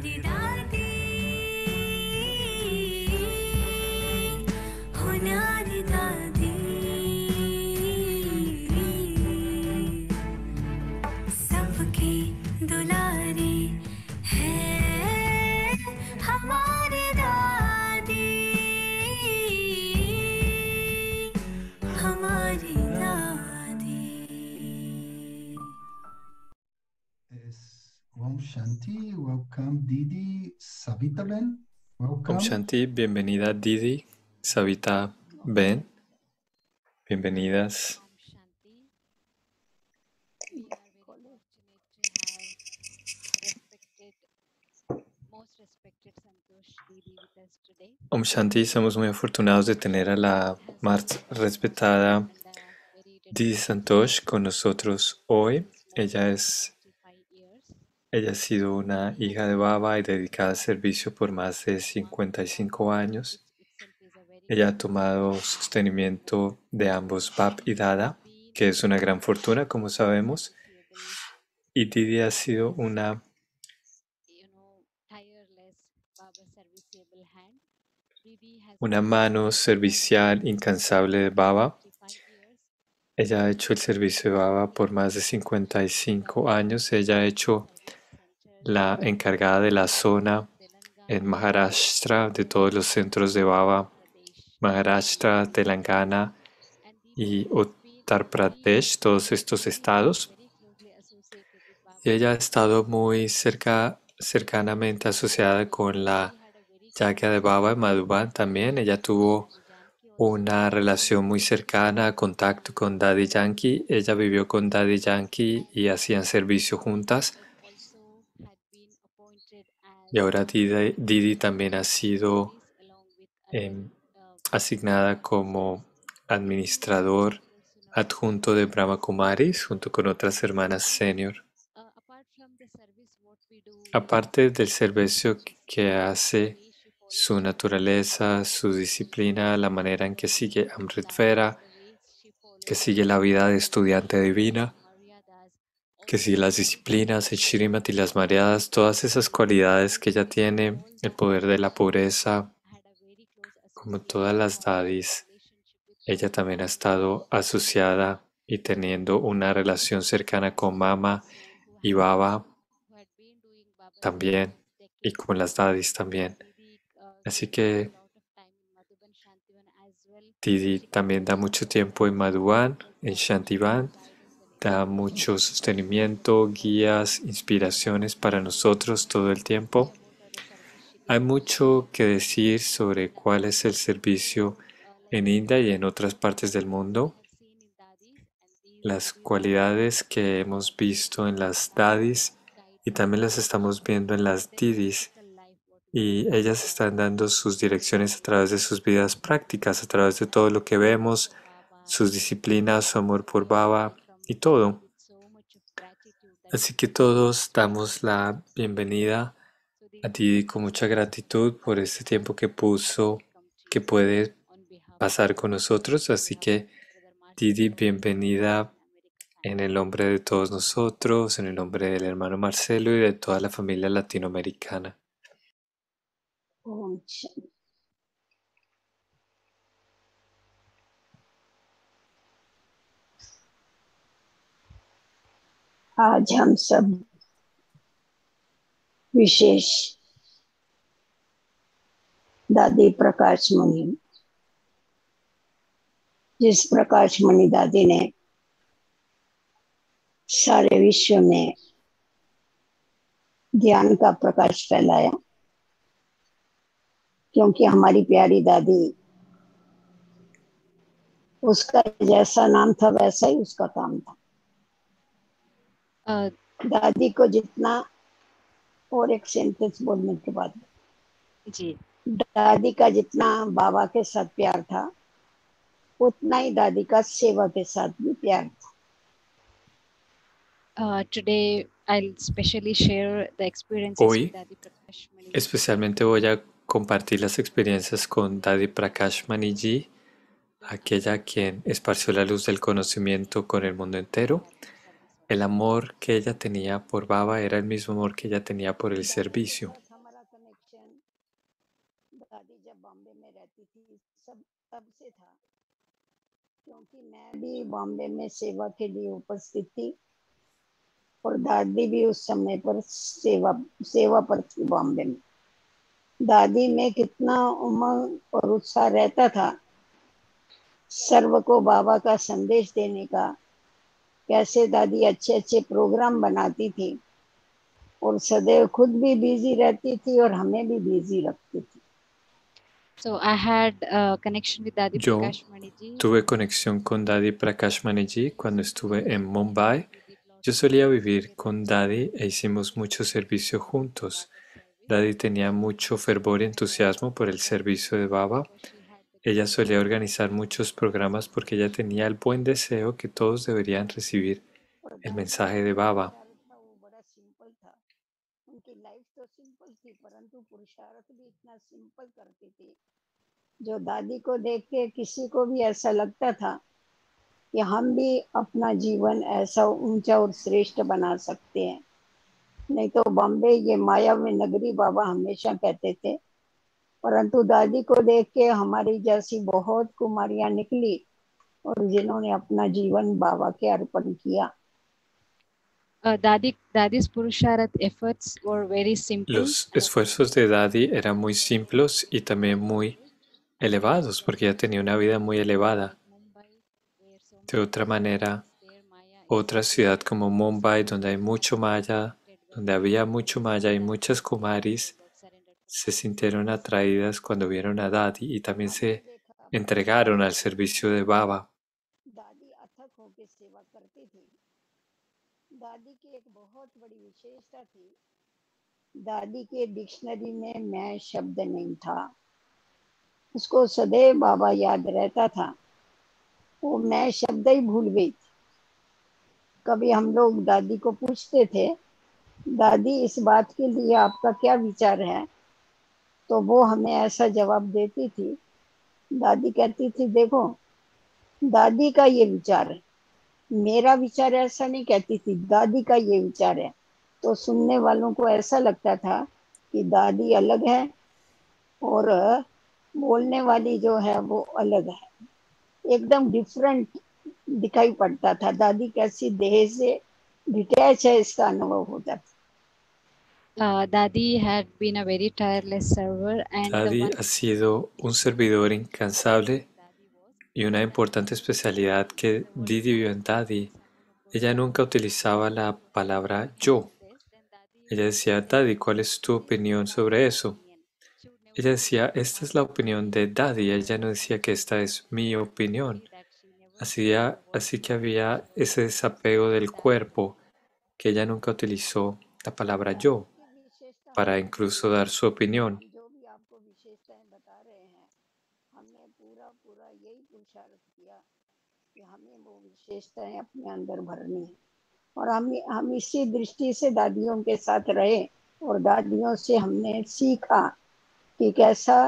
हमारी दादी होनारी दादी सबकी दुलारी है हमारी दादी हमारी दादी। Om Shanti, welcome Didi, Savita Ben, Om welcome. Shanti, bienvenida Didi, Savita Ben, bienvenidas. Om Shanti. We are very fortunate to have most respected Santosh Didi with us today. Om Shanti, somos muy afortunados de tener a la más respetada Didi Santosh con nosotros hoy. Ella ha sido una hija de Baba y dedicada al servicio por más de 55 años. Ella ha tomado sostenimiento de ambos Bab y Dada, que es una gran fortuna, como sabemos. Y Didi ha sido una mano servicial incansable de Baba. Ella ha hecho el servicio de Baba por más de 55 años. Ella ha hecho la encargada de la zona en Maharashtra, de todos los centros de Baba, Maharashtra, Telangana y Uttar Pradesh, todos estos estados. Y ella ha estado muy cercanamente asociada con la Yagya de Baba en Madhuban también. Ella tuvo una relación muy cercana, contacto con Daddy Yankee. Ella vivió con Daddy Yankee y hacían servicio juntas. Y ahora Didi también ha sido asignada como administrador adjunto de Brahma Kumaris junto con otras hermanas senior. Aparte del servicio que hace, su naturaleza, su disciplina, la manera en que sigue Amritvera, que sigue la vida de estudiante divina, que sigue las disciplinas, el Shrimati y las Maryadas, todas esas cualidades que ella tiene, el poder de la pureza, como todas las dadis, ella también ha estado asociada y teniendo una relación cercana con Mama y Baba también, y con las dadis también. Así que Didi también da mucho tiempo en Madhuban, en Shantivan, da mucho sostenimiento, guías, inspiraciones para nosotros todo el tiempo. Hay mucho que decir sobre cuál es el servicio en India y en otras partes del mundo. Las cualidades que hemos visto en las dadis y también las estamos viendo en las didis. Y ellas están dando sus direcciones a través de sus vidas prácticas, a través de todo lo que vemos, sus disciplinas, su amor por Baba y todo. Así que todos damos la bienvenida a Didi con mucha gratitud por este tiempo que puede pasar con nosotros. Así que Didi, bienvenida en el nombre de todos nosotros, en el nombre del hermano Marcelo y de toda la familia latinoamericana. Om Shanti. आज हम सब विशेष दादी प्रकाश मुनि, जिस प्रकाश मुनि दादी ने सारे विश्व में ज्ञान का प्रकाश फैलाया, क्योंकि हमारी प्यारी दादी, उसका जैसा नाम था वैसा ही उसका काम था। दादी को जितना, और एक सेंटेंस बोलने के बाद जी, दादी का जितना बाबा के साथ प्यार था, उतना ही दादी का सेवा के साथ भी प्यार था। Today I'll specially share the experiences Hoy, with Dadi Prakash Mani. especialmente voy a compartir las experiencias con Dadi Prakash Maniji, aquella quien esparció la luz del conocimiento con el mundo entero. El amor que ella tenía por Baba era el mismo amor que ella tenía por el servicio. रहती थी, सब तब से था, क्योंकि मैं भी बॉम्बे में सेवा के लिए उपस्थित थी और दादी भी उस समय पर सेवा पर थी बॉम्बे में। दादी में कितना उमंग और उत्साह रहता था सर्व को बाबा का संदेश देने का। कैसे दादी अच्छे अच्छे प्रोग्राम बनाती थी और सदैव खुद भी बिजी रहती थी और हमें भी बिजी रखती थी। So I had a connection with Dadi Yo Prakash Maniji. tuve conexión con Daddy Prakash Maniji cuando estuve en Mumbai. Yo solía vivir con Daddy e hicimos mucho servicio juntos. Daddy tenía mucho fervor y entusiasmo por el servicio de Baba. Ella solía organizar muchos programas porque ella tenía el buen deseo que todos deberían recibir और el दादी mensaje का de जो Baba. पुरुषार्थ था वो बड़ा सिंपल था। उनकी लाइफ तो सिंपल थी, परंतु पुरुषार्थ भी इतना सिंपल करती थी जो दादी को देख के किसी को भी ऐसा लगता था कि हम भी अपना जीवन ऐसा ऊंचा और श्रेष्ठ बना सकते हैं। नहीं तो बॉम्बे ये माया में नगरी बाबा हमेशा कहते थे, परंतु दादी को देख के हमारी जैसी बहुत कुमारियां निकली और जिन्होंने अपना जीवन बाबा के अर्पण किया। Dadi's Purusharat efforts were very simple. Los esfuerzos de Daddy eran muy simples y también muy elevados porque ella tenía una vida muy elevada. De otra manera, otra ciudad como Mumbai, donde hay mucho maya, donde había mucho maya y muchas kumaris, se sintieron atraídas cuando vieron a Daddy y también se entregaron al servicio de Baba. दादी अथक होकर सेवा करती थी। दादी की एक बहुत बड़ी विशेषता थी, दादी के डिक्शनरी में मैं शब्द नहीं था। उसको सदैव बाबा याद रहता था। वो मैं शब्द ही भूल गई थी। कभी हम लोग दादी को पूछते थे, दादी इस बात के लिए आपका क्या विचार है, तो वो हमें ऐसा जवाब देती थी। दादी कहती थी, देखो दादी का ये विचार है, मेरा विचार ऐसा नहीं कहती थी, दादी का ये विचार है। तो सुनने वालों को ऐसा लगता था कि दादी अलग है और बोलने वाली जो है वो अलग है, एकदम डिफरेंट दिखाई पड़ता था। दादी कैसी देह से डिटैच है इसका अनुभव होता था। Dadi had been a very tireless server and Daddy ha sido un servidor incansable y una importante especialidad que Didi vio en Daddy. Ella nunca utilizaba la palabra yo. Ella decía, Daddy, ¿cuál es tu opinión sobre eso? Ella decía, esta es la opinión de Daddy. Ella no decía que esta es mi opinión. Así que había ese desapego del cuerpo que ella nunca utilizó la palabra yo para incluso dar su opinión. जो भी आपको विशेषताएं बता रहे हैं, हमने पूरा पूरा यही पुरुषार्थ किया कि हमें वो विशेषताएं अपने अंदर भरनी है और हम इसी दृष्टि से दादियों के साथ रहे और दादियों से हमने सीखा कि कैसा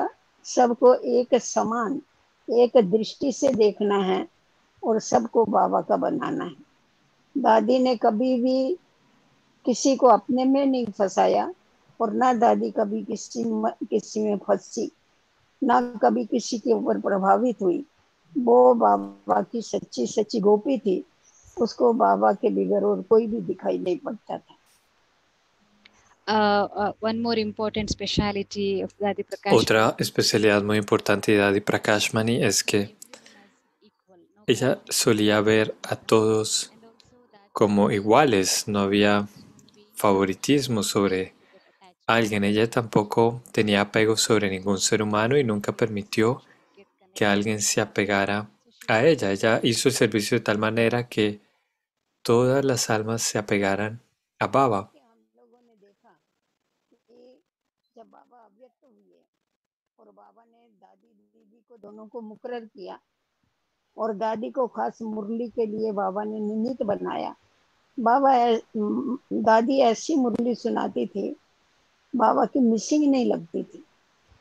सबको एक समान एक दृष्टि से देखना है और सबको बाबा का बनाना है। दादी ने कभी भी किसी को अपने में नहीं फंसाया और ना दादी कभी किसी में फंसी, ना कभी किसी के ऊपर प्रभावित हुई। वो बाबा की सच्ची सच्ची गोपी थी, उसको बाबा के बगैर और कोई भी दिखाई नहीं पड़ता था। One more important speciality of Dadi Prakash. Otra especialidad muy importante de Dadi Prakash Mani es que ella solía ver a todos como iguales, no había favoritismo sobre alguien. Ella tampoco tenía apego sobre ningún ser humano y nunca permitió que alguien se apegara a ella. Ella hizo el servicio de tal manera que todas las almas se apegaran a Baba. हम लोगों ने देखा कि जब बाबा अव्यक्त हुए और बाबा ने दादी दीदी को दोनों को मुकर्रर किया और दादी को खास मुरली के लिए बाबा ने निमित्त बनाया। दादी ऐसी मुरली सुनाती थी, बाबा की मिसिंग नहीं लगती थी,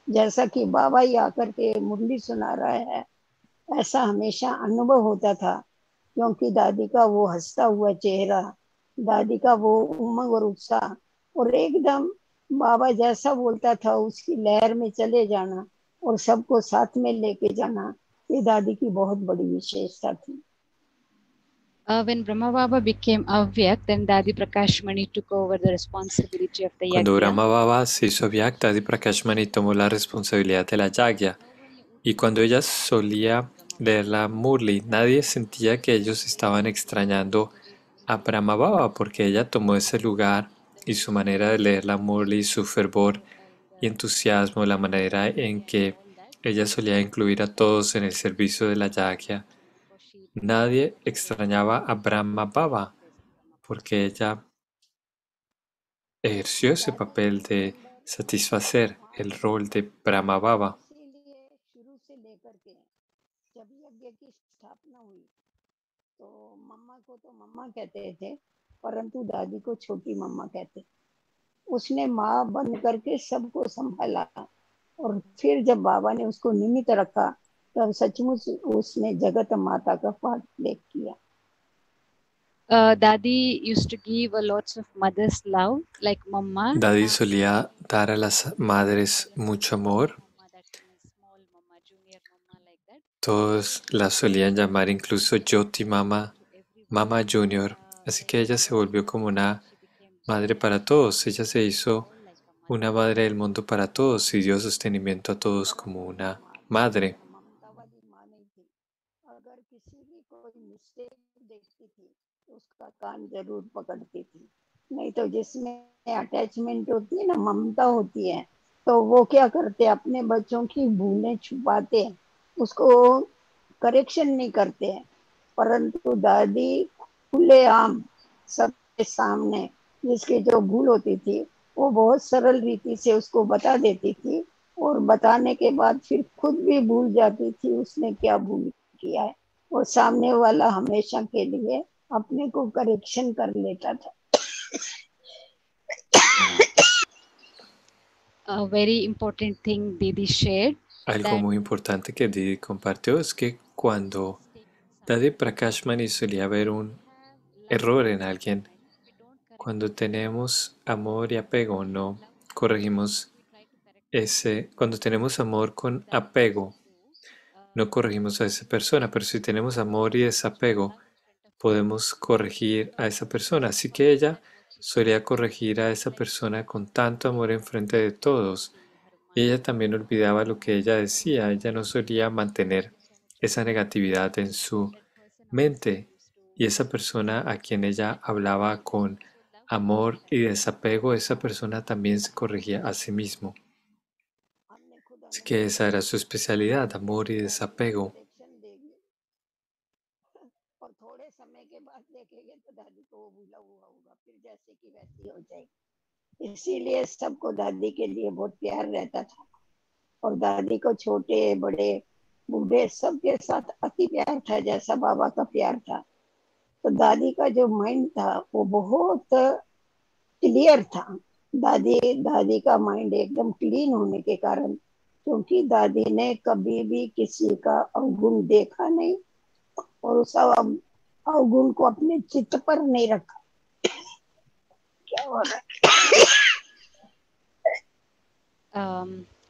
जैसा कि बाबा ही आकर के मुरली सुना रहा है ऐसा हमेशा अनुभव होता था। क्योंकि दादी का वो हंसता हुआ चेहरा, दादी का वो उमंग और उत्साह और एकदम बाबा जैसा बोलता था उसकी लहर में चले जाना, और सबको साथ में लेके जाना, ये दादी की बहुत बड़ी विशेषता थी। When Brahma Baba became Avyak, then Dadi Prakashmani took over the responsibility of the Cuando yajna. Brahma Baba se hizo Avyak, Dadi Prakashmani tomó la responsabilidad de la yagya. Y cuando ella solía leer la Murli, nadie sentía que ellos estaban extrañando a Brahma Baba porque ella tomó ese lugar y su manera de leer la Murli, su fervor y entusiasmo, la manera en que ella solía incluir a todos en el servicio de la yagya. Nadie extrañaba a Brahma Baba porque ella ejerció ese papel de satisfacer el rol de Brahma Baba. इसीलिए शुरू से लेकर के जब यज्ञ की स्थापना हुई तो मम्मा को तो मम्मा कहते थे, परंतु दादी को छोटी मम्मा कहते। उसने माँ बन करके सबको संभाला, और फिर जब बाबा ने उसको निमित्त रखा तब सचमुच उसने जगत माता का पाठ प्ले किया। Dadi used to give a lots of mother's love, like Mama. Dadi solía dar a las madres mucho amor. Small Mama, Junior Mama, like that. Todos la solían llamar incluso Jyoti Mama, Mama Junior. Así que ella se volvió como una madre para todos. Ella se hizo una madre del mundo para todos y dio sostenimiento a todos como una madre. ममता वाली माँ नहीं थी। अगर किसी भी कोई मिस्टेक देखती थी तो उसका कान जरूर पकड़ती थी। नहीं तो जिसमें अटैचमेंट होती है ना, ममता होती है, तो वो क्या करते, अपने बच्चों की भूलें छुपाते, उसको करेक्शन नहीं करते हैं। परंतु दादी खुलेआम सबके सामने जिसकी जो भूल होती थी वो बहुत सरल रीति से उसको बता देती थी, और बताने के बाद फिर खुद भी भूल जाती थी उसने क्या भूल किया है, और सामने वाला हमेशा के लिए अपने को करेक्शन कर लेता था। A very important thing Didi shared. Algo muy importante que Didi compartió es que cuando Dadi Prakashmani solía ver un error en alguien, cuando tenemos amor y apego, no corregimos cuando tenemos amor con apego, no corregimos a esa persona, pero si tenemos amor y desapego, podemos corregir a esa persona. Así que ella solía corregir a esa persona con tanto amor enfrente de todos. Y ella también olvidaba lo que ella decía. Ella no solía mantener esa negatividad en su mente. Y esa persona a quien ella hablaba con amor y desapego, esa persona también se corregía a sí mismo. Así que esa era su especialidad, amor y desapego. और थोड़े समय के बाद देखेंगे तो दादी को वो भूला हुआ होगा, फिर जैसे कि वैसी हो जाएगी। इसीलिए सबको दादी के लिए बहुत प्यार रहता था, और दादी को छोटे बड़े बूढ़े सबके साथ अति प्यार था, जैसा बाबा का प्यार था। तो दादी का जो माइंड था वो बहुत क्लियर था। दादी का माइंड एकदम क्लीन होने के कारण, क्योंकि दादी ने कभी भी किसी का अवगुण देखा नहीं और उस अवगुण को अपने चित्त पर नहीं रखा। क्या हो रहा है?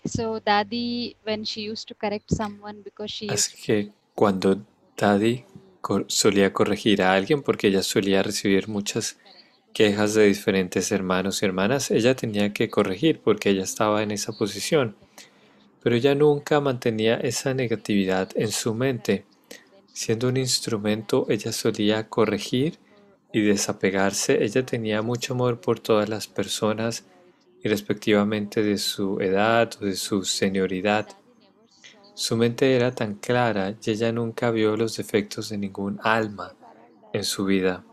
So Dadi, when she used to correct someone because she Así que cuando Dadi solía corregir a alguien, porque ella solía recibir muchas quejas de diferentes hermanos y hermanas, ella tenía que corregir porque ella estaba en esa posición. Pero ella nunca mantenía esa negatividad en su mente. Siendo un instrumento, ella solía corregir y desapegarse. Ella tenía mucho amor por todas las personas, irrespectivamente de su edad o de su senioridad. Su mente era tan clara y ella nunca vio los defectos de ningún alma en su vida.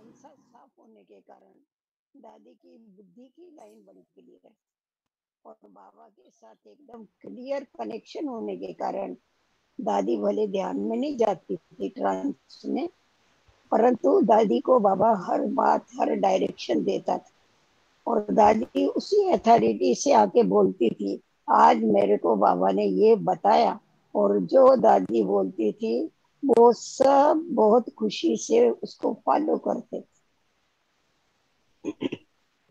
और बाबा के साथ एकदम clear connection होने के कारण दादी भले ध्यान में नहीं जाती थी ट्रांस में, परंतु दादी को बाबा हर बात हर डायरेक्शन देता था, और दादी उसी अथॉरिटी से आके बोलती थी, आज मेरे को बाबा ने ये बताया, और जो दादी बोलती थी वो सब बहुत खुशी से उसको फॉलो करते थे।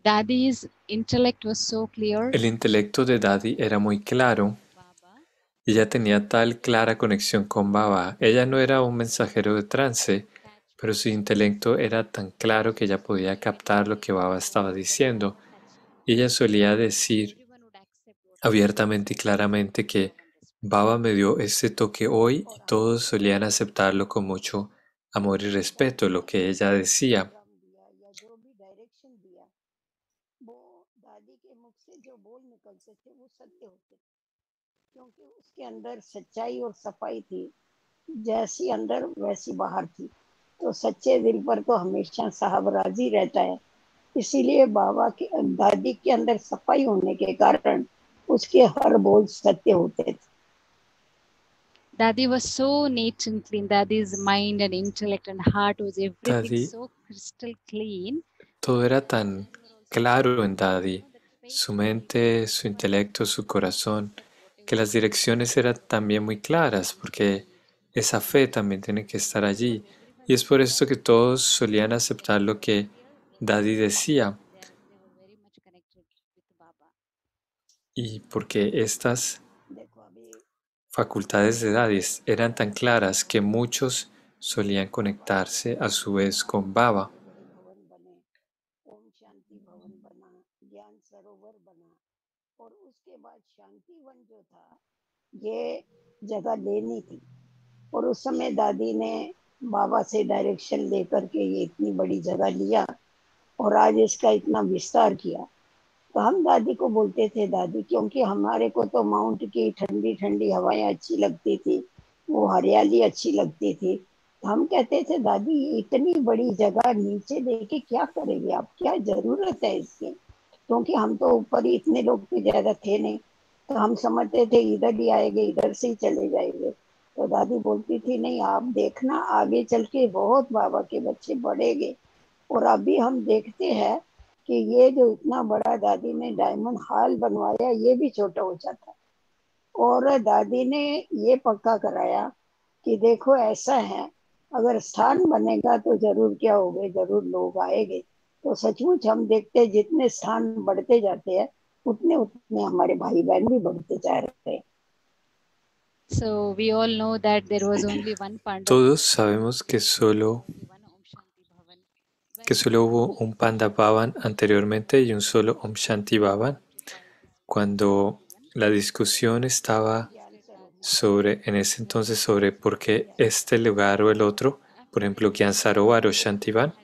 Dadi's intellect was so clear. El intelecto de Dadi era muy claro. Ella tenía tal clara conexión con Baba. Ella no era un mensajero de trance, pero su intelecto era tan claro que ella podía captar lo que Baba estaba diciendo. Y ella solía decir abiertamente y claramente que Baba me dio este toque hoy y todos solían aceptarlo con mucho amor y respeto, lo que ella decía. क्योंकि उसके अंदर सच्चाई और सफाई थी, जैसी अंदर वैसी बाहर थी। तो सच्चे दिल पर तो हमेशा साहब राजी रहता है। इसीलिए बाबा के दादी के अंदर सफाई होने के कारण उसके हर बोल सत्य होते थे। Dadi was so neat and clean. Dadi's mind and intellect and heart was everything Daddy, so crystal clean. todo era tan claro en Daddy, su mente, su intelecto, su corazón, que las direcciones eran también muy claras, porque esa fe también tiene que estar allí. Y es por esto que todos solían aceptar lo que Daddy decía. Y porque estas facultades de Daddy eran tan claras que muchos solían conectarse a su vez con Baba. ये जगह लेनी थी और उस समय दादी ने बाबा से डायरेक्शन लेकर के ये इतनी बड़ी जगह लिया और आज इसका इतना विस्तार किया। तो हम दादी को बोलते थे दादी, क्योंकि हमारे को तो माउंट की ठंडी ठंडी हवाएं अच्छी लगती थी, वो हरियाली अच्छी लगती थी। तो हम कहते थे दादी इतनी बड़ी जगह नीचे लेके क्या करेंगे आप, क्या जरूरत है इसकी, क्योंकि हम तो ऊपर ही इतने लोग भी ज्यादा थे नहीं। तो हम समझते थे इधर ही आएंगे, इधर से ही चले जाएंगे। तो दादी बोलती थी नहीं, आप देखना आगे चल के बहुत बाबा के बच्चे बढ़ेंगे। और अभी हम देखते हैं कि ये जो इतना बड़ा दादी ने डायमंड हॉल बनवाया, ये भी छोटा हो जाता। और दादी ने ये पक्का कराया कि देखो ऐसा है, अगर स्थान बनेगा तो जरूर क्या होगा, जरूर लोग आएंगे। तो सचमुच हम देखते हैं जितने स्थान बढ़ते जाते हैं उतने उतने हमारे भाई बहन भी बढ़ते जा रहे हैं। So we all know that there was only one Pandava. Todos sabemos que solo hubo un Panda Bhavan anteriormente y un solo Om Shanti Bhavan. Cuando la discusión estaba en ese entonces sobre por qué este lugar o el otro, por ejemplo, Gyan Sarovar o Shantivan,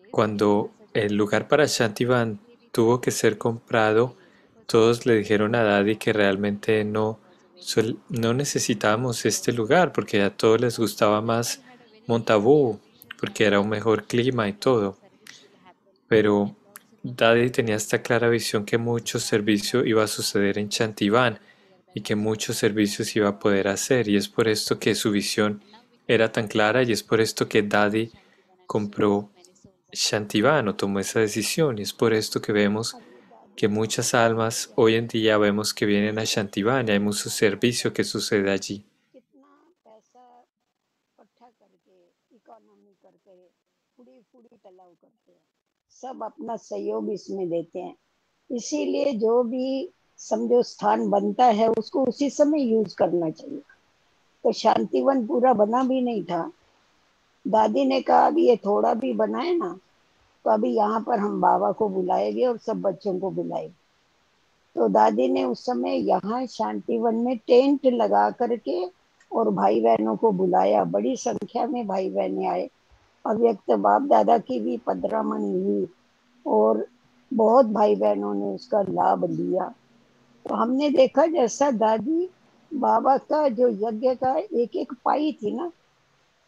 cuando el lugar para Shantivan tuvo que ser comprado, todos le dijeron a Daddy que realmente no necesitábamos este lugar porque a todos les gustaba más Montabu, porque era un mejor clima y todo. Pero Daddy tenía esta clara visión que mucho servicio iba a suceder en Shantivan y que muchos servicios iba a poder hacer, y es por esto que su visión era tan clara y es por esto que Daddy compró Shantivan o tomó esa decisión, y es por esto que vemos que muchas almas hoy en día vemos que vienen a Shantivan y hay mucho servicio que sucede allí. सब अपना सहयोग इसमें देते हैं, इसीलिए जो भी समझो स्थान बनता है उसको उसी समय यूज करना चाहिए। तो शांतिवन पूरा बना भी नहीं था। दादी ने कहा अभी ये थोड़ा भी बना है ना, तो अभी यहाँ पर हम बाबा को बुलाएंगे और सब बच्चों को बुलाएंगे। तो दादी ने उस समय यहाँ शांतिवन में टेंट लगा करके और भाई बहनों को बुलाया। बड़ी संख्या में भाई बहने आए। अव्यक्त बाप दादा की भी पधरामणी हुई और बहुत भाई बहनों ने उसका लाभ लिया। तो हमने देखा जैसा दादी बाबा का जो यज्ञ का एक एक पाई थी ना,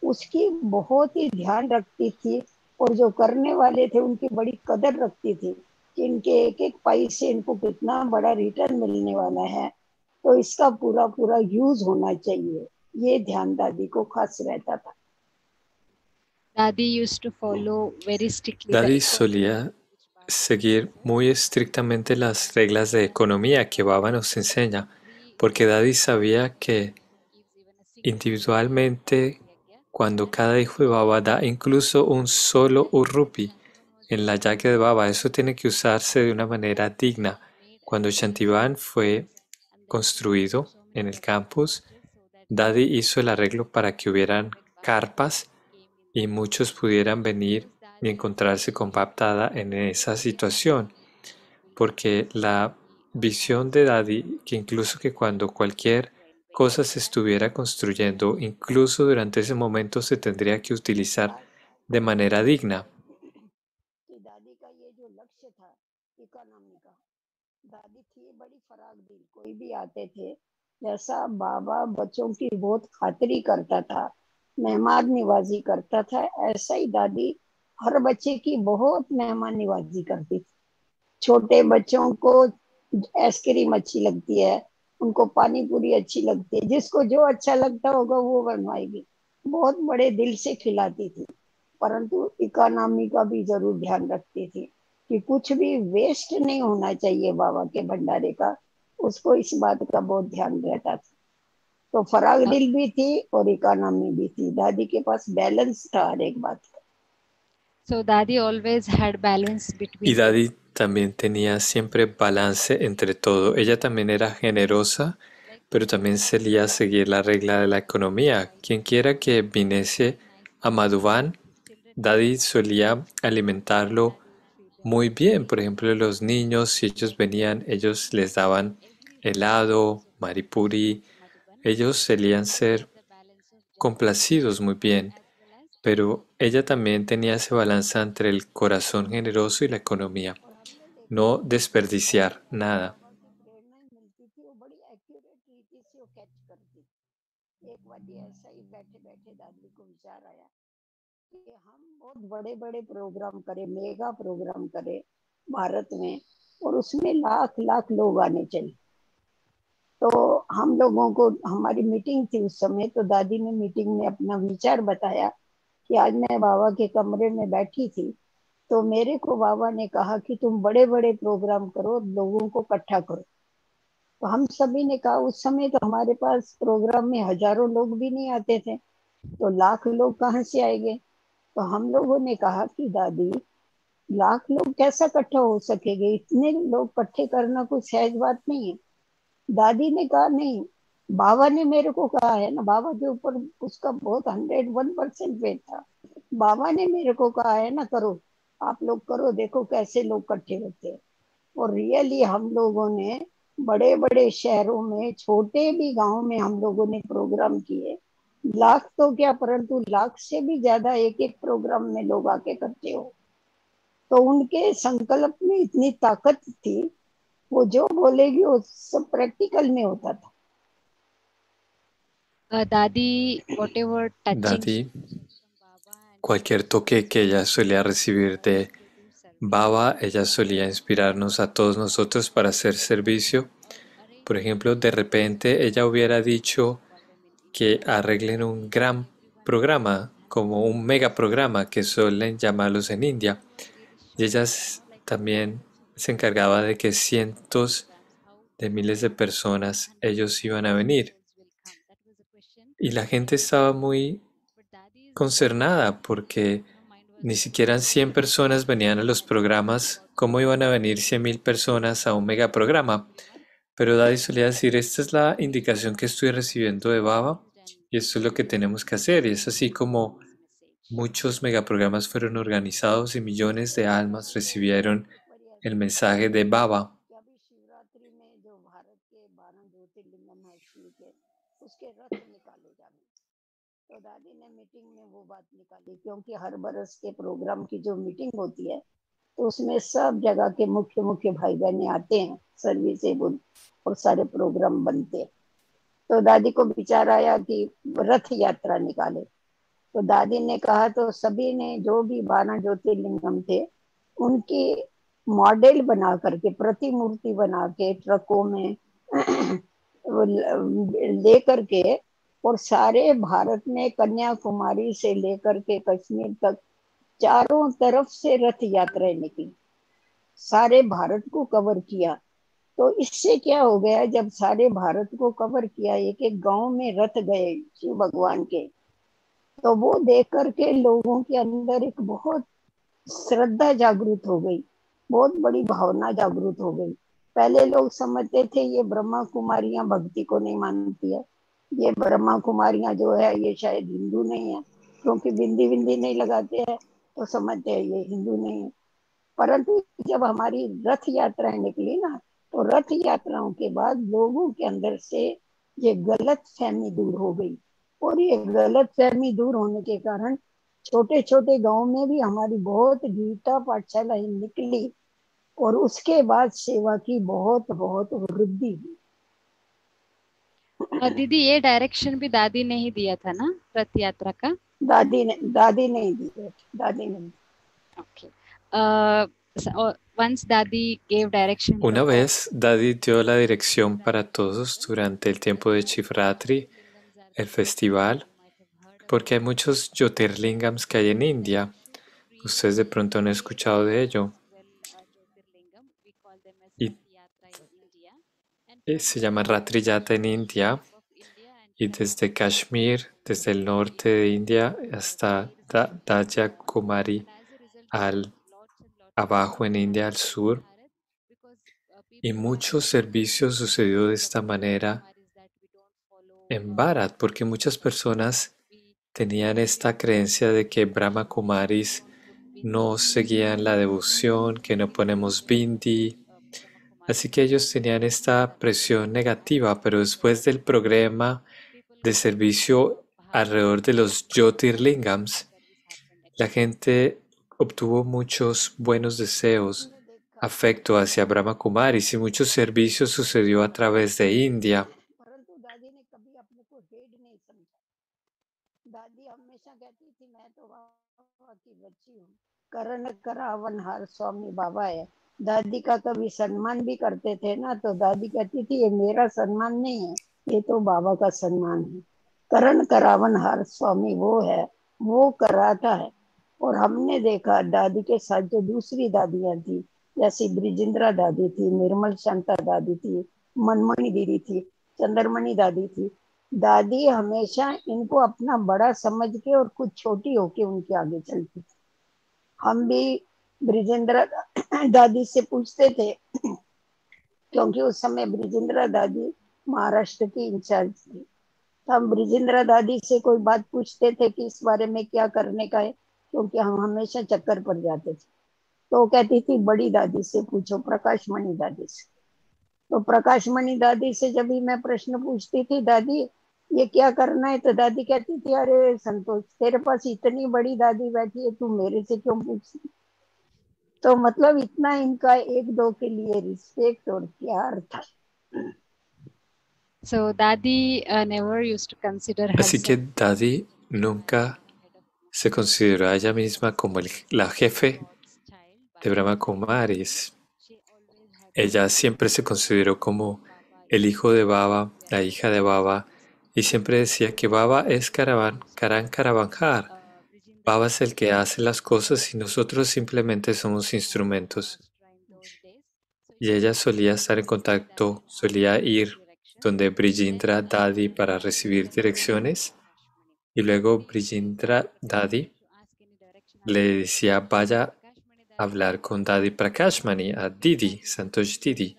उसकी बहुत ही ध्यान रखती थी और जो करने वाले थे उनकी बड़ी कदर रखती थी कि इनके एक एक पाई से इनको कितना बड़ा रिटर्न मिलने वाला है, तो इसका पूरा पूरा यूज होना चाहिए। ये ध्यान दादी को खास रहता था। Daddy solía seguir muy estrictamente las reglas de economía que Baba nos enseña, porque Daddy sabía que individualmente cuando cada hijo de Baba da incluso un solo urrupi en la yagya de Baba, eso tiene que usarse de una manera digna. Cuando Shantivan fue construido en el campus, Daddy hizo el arreglo para que hubieran carpas y muchos pudieran venir y encontrarse con Baptada en esa situación, porque la visión de Daddy, que incluso que cuando cualquier cosa se estuviera construyendo, incluso durante ese momento se tendría que utilizar de manera digna. कि दादी का ये जो लक्ष्य था इकोनॉमी का, दादी थी बड़ी फराग दिल, कोई भी आते थे, जैसा बाबा बच्चों की बहुत खातिरी करता था, मेहमान निवाजी करता था, ऐसा ही दादी हर बच्चे की बहुत मेहमान निवाजी करती थी। छोटे बच्चों को आइसक्रीम अच्छी लगती है, उनको पानी पूरी अच्छी लगती है, जिसको जो अच्छा लगता होगा वो बनवाएगी, बहुत बड़े दिल से खिलाती थी। परंतु इकोनॉमी का भी जरूर ध्यान रखती थी कि कुछ भी वेस्ट नहीं होना चाहिए बाबा के भंडारे का, उसको इस बात का बहुत ध्यान रहता था। तो फराग दिल भी थी और इकोनॉमी भी थी, दादी के पास बैलेंस था हर एक बात का। So Daddy always had balance between. Y Daddy también tenía siempre balance entre todo. Ella también era generosa, pero también solía seguir la regla de la economía. Quien quiera que viniese a Madhuban, Daddy solía alimentarlo muy bien. Por ejemplo, los niños, si ellos venían, ellos les daban helado, maripuri. Ellos solían ser complacidos muy bien. Pero ella también tenía ese balance entre el corazón generoso y la economía. No desperdiciar nada. एक बार ऐसा ही बैठे बैठे दादी को विचार आया कि हम बहुत बड़े बड़े प्रोग्राम करें, मेगा प्रोग्राम करें भारत में, और उसमें लाख लाख लोग आने चाहिए। तो हम लोगों को, हमारी मीटिंग थी उस समय, तो दादी ने मीटिंग में अपना विचार बताया कि आज मैं बाबा के कमरे में बैठी थी, तो मेरे को बाबा ने कहा कि तुम बड़े बड़े प्रोग्राम करो, लोगों को इकट्ठा करो। तो हम सभी ने कहा, उस समय तो हमारे पास प्रोग्राम में हजारों लोग भी नहीं आते थे, तो लाख लोग कहाँ से आएंगे। तो हम लोगों ने कहा कि दादी, लाख लोग कैसा इकट्ठा हो सकेंगे, इतने लोग इकट्ठे करना कोई सहज बात नहीं है। दादी ने कहा नहीं, बाबा ने मेरे को कहा है ना, बाबा के ऊपर उसका बहुत 101% फेथ था। बाबा ने मेरे को कहा है ना, करो, आप लोग करो, देखो कैसे लोग इकट्ठे होते हैं। और रियली हम लोगों ने बड़े बड़े शहरों में, छोटे भी गांव में हम लोगों ने प्रोग्राम किए, लाख तो क्या, परंतु लाख से भी ज्यादा एक एक प्रोग्राम में लोग आके इकट्ठे हो। तो उनके संकल्प में इतनी ताकत थी, वो जो बोलेगी वो सब प्रैक्टिकल में होता था। Daddy, whatever touching. Daddy, cualquier toque que ella solía recibir de Baba, ella solía inspirarnos a todos nosotros para hacer servicio. Por ejemplo, de repente ella hubiera dicho que arreglen un gran programa, como un mega programa que suelen llamarlos en India. Y ella también se encargaba de que cientos de miles de personas, ellos iban a venir. Y la gente estaba muy concernada porque ni siquiera 100 personas venían a los programas. ¿Cómo iban a venir 100,000 personas a un megaprograma? Pero Daddy solía decir, esta es la indicación que estoy recibiendo de Baba y esto es lo que tenemos que hacer. Y es así como muchos megaprogramas fueron organizados y millones de almas recibieron el mensaje de Baba. तो दादी ने मीटिंग में वो बात निकाली, क्योंकि हर बरस के प्रोग्राम की जो मीटिंग होती है, तो उसमें सब जगह के मुख्य मुख्य भाई बहने आते हैं, सर्विसेबल, और सारे प्रोग्राम बनते हैं। तो दादी को विचार आया कि रथ यात्रा निकाले। तो दादी ने कहा, तो सभी ने, जो भी 12 ज्योतिर्लिंगम थे, उनकी मॉडल बना करके, प्रतिमूर्ति बना के ट्रकों में ले करके, और सारे भारत में कन्याकुमारी से लेकर के कश्मीर तक चारों तरफ से रथ यात्राएं निकली, सारे भारत को कवर किया। तो इससे क्या हो गया, जब सारे भारत को कवर किया, एक एक गांव में रथ गए शिव भगवान के, तो वो देख करके लोगों के अंदर एक बहुत श्रद्धा जागृत हो गई, बहुत बड़ी भावना जागृत हो गई। पहले लोग समझते थे ये ब्रह्मा कुमारियां भक्ति को नहीं मानती है, ये ब्रह्मा कुमारियां जो है ये शायद हिंदू नहीं है, क्योंकि बिंदी बिंदी नहीं लगाते हैं तो समझते हैं ये हिंदू नहीं है। परंतु जब हमारी रथ यात्राएं निकली ना, तो रथ यात्राओं के बाद लोगों के अंदर से ये गलत फहमी दूर हो गई, और ये गलत फहमी दूर होने के कारण छोटे छोटे गांव में भी हमारी बहुत गीता पाठशाला निकली, और उसके बाद सेवा की बहुत बहुत वृद्धि हुई। दीदी ये डायरेक्शन भी दादी ने ही दिया था ना रथ यात्रा का? दादी नहीं दी, दादी नहीं। Okay. Once Dadi gave direction. Una vez Dadi dio la dirección para todos durante el tiempo de Shivratri, el festival, porque hay muchos Jyotirlingams que hay en India. Ustedes de pronto han escuchado de ello. Y se llama Ratriyata en India. Y desde Kashmir, desde el norte de India hasta Daya Kumari abajo en India al sur. Y muchos servicios sucedió de esta manera en Bharat, porque muchas personas tenían esta creencia de que Brahma Kumaris no seguían la devoción, que no ponemos bindi. Así que ellos tenían esta presión negativa, pero después del programa de servicio alrededor de los Jyotirlingams, la gente obtuvo muchos buenos deseos, afecto hacia Brahma Kumaris, y muchos servicios sucedió a través de India. करण करावन हर स्वामी बाबा है, दादी का कभी सम्मान भी करते थे ना, तो दादी कहती थी ये मेरा सम्मान नहीं है, ये तो बाबा का सम्मान है। करण करावन हर स्वामी वो है, वो कराता है। और हमने देखा दादी के साथ जो दूसरी दादियां थी, जैसी ब्रिजेंद्रा दादी थी, निर्मल शांता दादी थी, मनमणि दीदी थी, चंद्रमणि दादी थी, दादी हमेशा इनको अपना बड़ा समझ के और कुछ छोटी होके उनके आगे चलती थी। हम भी ब्रिजेंद्रा दादी से पूछते थे, क्योंकि उस समय ब्रिजेंद्रा दादी महाराष्ट्र की इंचार्ज थी। हम ब्रिजेंद्रा दादी से कोई बात पूछते थे कि इस बारे में क्या करने का है, क्योंकि हम हमेशा चक्कर पर जाते थे, तो कहती थी बड़ी दादी से पूछो, प्रकाशमणि दादी से। तो प्रकाशमणि दादी से जब भी मैं प्रश्न पूछती थी, दादी ये क्या करना है, तो दादी कहती थी अरे संतोष, तेरे पास इतनी बड़ी दादी बैठी है, तू मेरे से क्यों पूछती। तो मतलब इतना इनका एक दो के लिए रिस्पेक्ट और प्यार था। So Dadi never used to consider herself. Así que Dadi nunca se consideró a ella misma como la jefe de Brahma Kumaris. Ella siempre se consideró como el hijo de Baba, la hija de Baba, y siempre decía que Baba es Karan Karavanhar. Baba es el que hace las cosas y nosotros simplemente somos instrumentos. Y ella solía estar en contacto, solía ir donde Brigindra Dadi para recibir direcciones, y luego Brigindra Dadi le decía vaya a hablar con Dadi Prakashmani, a Didi, Santosh Didi.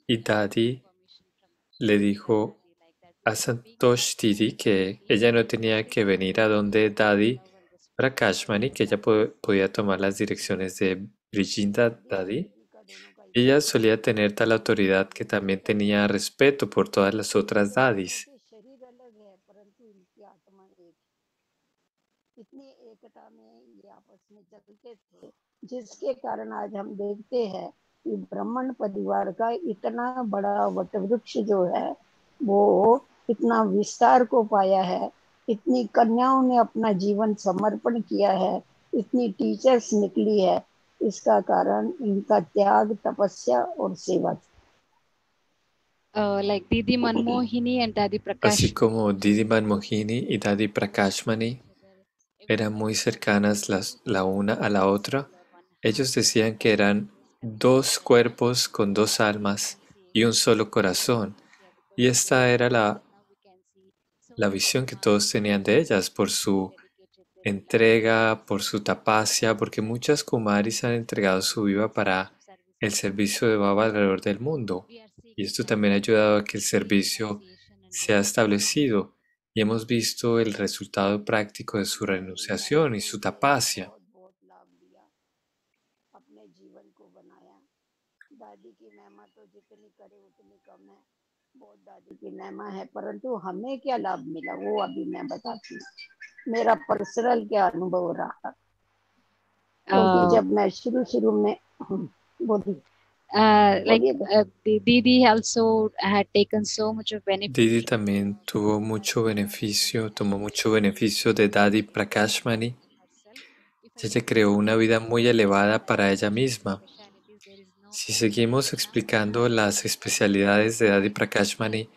Y Dadi le dijo a Santosh Didi que ella no tenía que venir a donde Dadi Prakashmani, que ella podía tomar las direcciones de Brigindra Dadi. Ella solía tener tal autoridad que también tenía respeto por todas las otras dadis. जिसके कारण आज हम देखते हैं कि ब्राह्मण परिवार का इतना बड़ा वटवृक्ष जो है वो इतना विस्तार को पाया है, इतनी कन्याओं ने अपना जीवन समर्पण किया है, इतनी टीचर्स निकली है, इसका कारण इनका त्याग, तपस्या और सेवा थी। Like Didi Manmohini and Dadi Prakash. Así como Didi Manmohini y Dadi Prakashmani eran muy cercanas la una a la otra, ellos decían que eran dos cuerpos con dos almas y un solo corazón. Y esta era la visión que todos tenían de ellas por su entrega, por su tapasya, porque muchas kumaris han entregado su vida para el servicio de Baba alrededor del mundo. Y esto también ha ayudado a que el servicio sea establecido. Y hemos visto el resultado práctico de su renunciación y su tapasya. दादी की महिमा है, परंतु हमें क्या लाभ मिला वो अभी मैं बताती हूँ। मेरा पर्सनल क्या अनुभव रहा, क्योंकि जब मैं शुरू में बोली Didi also had taken so much of benefit. Didi también tuvo mucho beneficio, tomó mucho beneficio de Dadi Prakashmani. Ella creó una vida muy elevada para ella misma. Si seguimos explicando las especialidades de Dadi Prakashmani,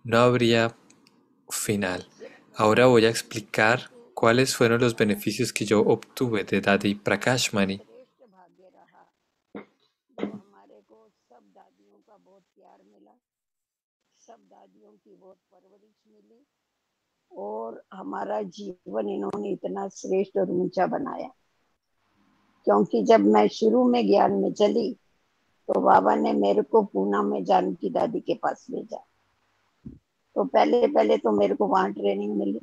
no habría final. Ahora voy a explicar cuáles fueron los beneficios que yo obtuve de Dadi Prakashmani. और हमारा जीवन इन्होंने इतना श्रेष्ठ और ऊंचा बनाया, क्योंकि जब मैं शुरू में ज्ञान में चली तो बाबा ने मेरे को पूना में जानकी दादी के पास भेजा। तो पहले तो मेरे को वहां ट्रेनिंग मिली।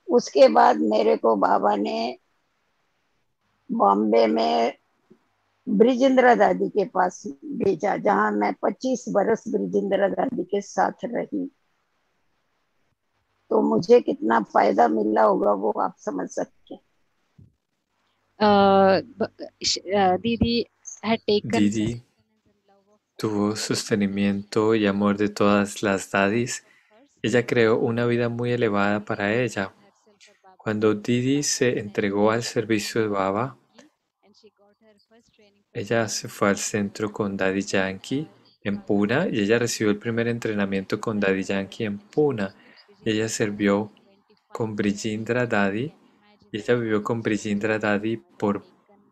उसके बाद मेरे को बाबा ने बॉम्बे में ब्रिजेंद्र दादी के पास भेजा, जहां मैं 25 बरस ब्रिजेंद्र दादी के साथ रही। तो मुझे कितना फायदा मिला होगा वो आप समझ सकते हैं। Didi had taken. Didi tuvo sostenimiento y amor de todas las dadis. Ella creó una vida muy elevada para ella. Cuando Didi se entregó al servicio de Baba, ella se fue al centro con Daddy Yankee en Pune y ella recibió el primer entrenamiento con Daddy Yankee en Pune. Y ella sirvió con Brijindra Dadi y ella vivió con Brijindra Dadi por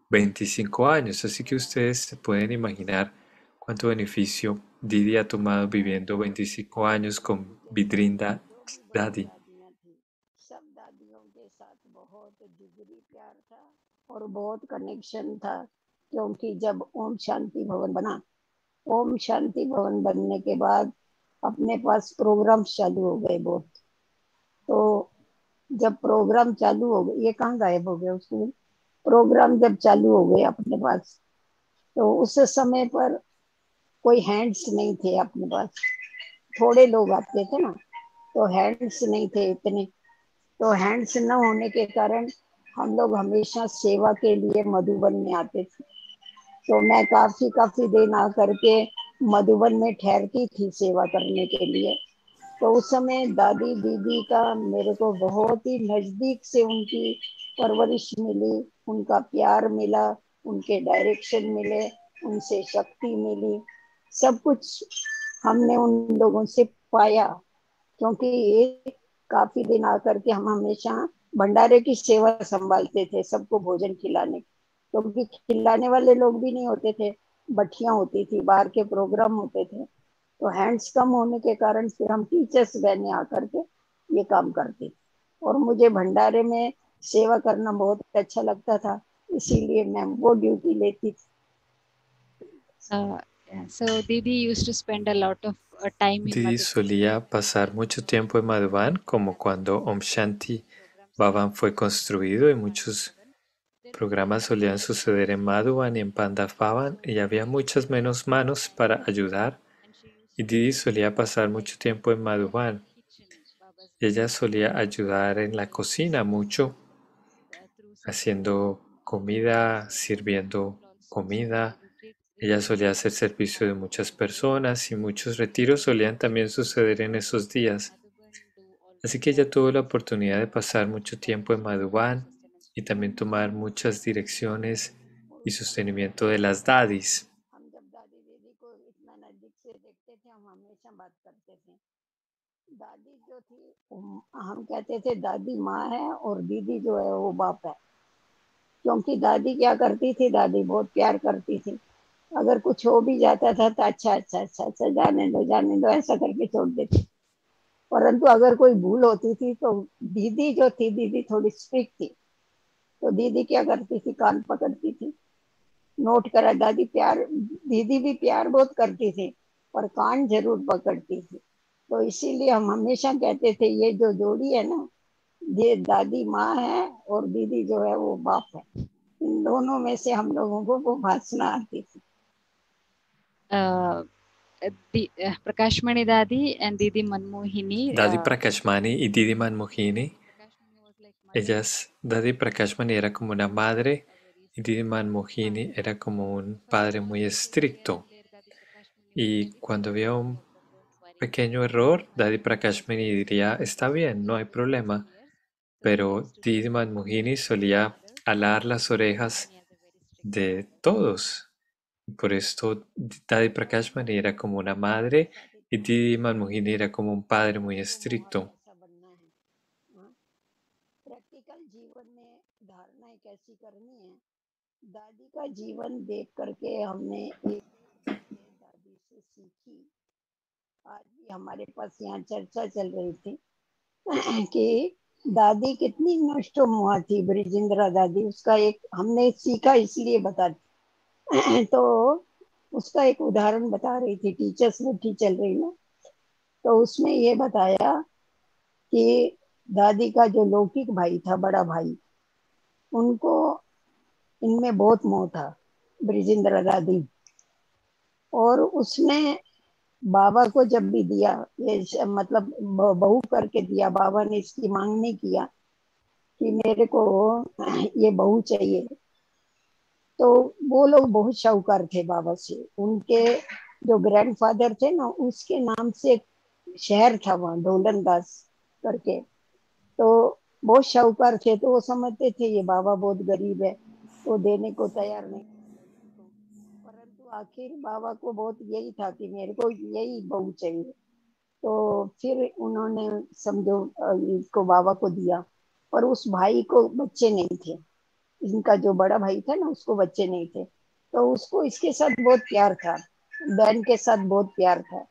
25 años. Así que ustedes se pueden imaginar cuánto beneficio Didi ha tomado viviendo 25 años con Brijindra Dadi. और बहुत कनेक्शन था, क्योंकि जब ओम शांति भवन बना, ओम शांति भवन बनने के बाद अपने पास प्रोग्राम चालू हो गए बहुत। तो जब प्रोग्राम चालू हो गए, ये कहाँ गायब हो गया उसमें, प्रोग्राम जब चालू हो गए अपने पास, तो उस समय पर कोई हैंड्स नहीं थे अपने पास, थोड़े लोग आते थे ना, तो हैंड्स नहीं थे इतने। तो हैंड्स न होने के कारण हम लोग हमेशा सेवा के लिए मधुबन में आते थे। तो मैं काफी दिन आ करके मधुबन में ठहरती थी सेवा करने के लिए। तो उस समय दादी दीदी का मेरे को बहुत ही नजदीक से उनकी परवरिश मिली, उनका प्यार मिला, उनके डायरेक्शन मिले, उनसे शक्ति मिली, सब कुछ हमने उन लोगों से पाया। क्योंकि ये काफी दिन आकर के हम हमेशा भंडारे की सेवा संभालते थे, सबको भोजन खिलाने, क्योंकि खिलाने वाले लोग भी नहीं होते थे, बठियां होती थी, बाहर के प्रोग्राम होते थे। तो हैंड्स कम होने के कारण फिर हम टीचर्स बहने आकर के ये काम करते थे, और मुझे भंडारे में सेवा करना बहुत अच्छा लगता था, इसीलिए मैं वो ड्यूटी लेती थी। So Didi used to spend a lot of time in Didi solía pasar mucho tiempo en Madhuban, como cuando Om Shanti Bhavan fue construido, y muchos programas solían suceder en Madhuban y en Pandav Bhavan, y había muchas menos manos para ayudar. Y Didi solía pasar mucho tiempo en Madhuban. Ella solía ayudar en la cocina mucho, haciendo comida, sirviendo comida. Ella solía hacer servicio de muchas personas y muchos retiros solían también suceder en esos días. Así que ella tuvo la oportunidad de pasar mucho tiempo en Madhuban y también tomar muchas direcciones y sostenimiento de las dadis. दादी जो थी हम कहते थे दादी माँ है और दीदी जो है वो बाप है, क्योंकि दादी क्या करती थी, दादी बहुत प्यार करती थी। अगर कुछ हो भी जाता था तो अच्छा जाने दो ऐसा करके छोड़ देती। परंतु अगर कोई भूल होती थी तो दीदी जो थी, दीदी थोड़ी स्ट्रिक्ट थी, तो दीदी क्या करती थी, कान पकड़ती थी, नोट करा। दादी प्यार, दीदी भी प्यार बहुत करती थी पर कान जरूर पकड़ती थी। तो इसीलिए हम हमेशा कहते थे ये जो जोड़ी है ना, ये दादी माँ है और दीदी जो है वो बाप है। इन दोनों में से हम लोगों को वो भाषण आती थी। Prakashmani Dadi and Didi Manmohini. Dadi Prakashmani y Didi Manmohini. Dadi Prakashmani era como una madre y Didi Manmohini era como un padre muy estricto. Y cuando había un pequeño error, Dadi Prakashmani diría, está bien, no hay problema. Pero Didi Manmohini solía alar las orejas de todos. Por esto Dadi Prakashmani era como una madre y Didi Manmohini era como un padre muy estricto. Practical जीवन में धारणाएं कैसी करनी है, दादी का जीवन देख करके हमने एक दादी से सीखी। आज भी हमारे पास यहाँ चर्चा चल रही थी कि दादी कितनी नष्टोमुआ थी, ब्रिजेंद्रा दादी। उसका एक हमने सीखा इसलिए बता तो उसका एक उदाहरण बता रही थी, टीचर्स मीटिंग चल रही ना, तो उसमें ये बताया कि दादी का जो लौकिक भाई था, बड़ा भाई, उनको इनमें बहुत मोह था, ब्रिजेंद्र दादी। और उसने बाबा को जब भी दिया, ये मतलब बहू करके दिया, बाबा ने इसकी मांग नहीं किया कि मेरे को ये बहू चाहिए। तो वो लोग बहुत शाहूकार थे बाबा से। उनके जो ग्रैंडफादर थे ना, उसके नाम से एक शहर था वहाँ, ढोलनदास करके। तो बहुत शाहूकार थे, तो वो समझते थे ये बाबा बहुत गरीब है, तो देने को तैयार नहीं। परंतु आखिर बाबा को बहुत यही था कि मेरे को यही बहू चाहिए। तो फिर उन्होंने समझो इसको बाबा को दिया, पर उस भाई को बच्चे नहीं थे। इनका जो बड़ा भाई था ना, उसको बच्चे नहीं थे। तो उसको इसके साथ बहुत प्यार था, बहन के साथ बहुत प्यार था।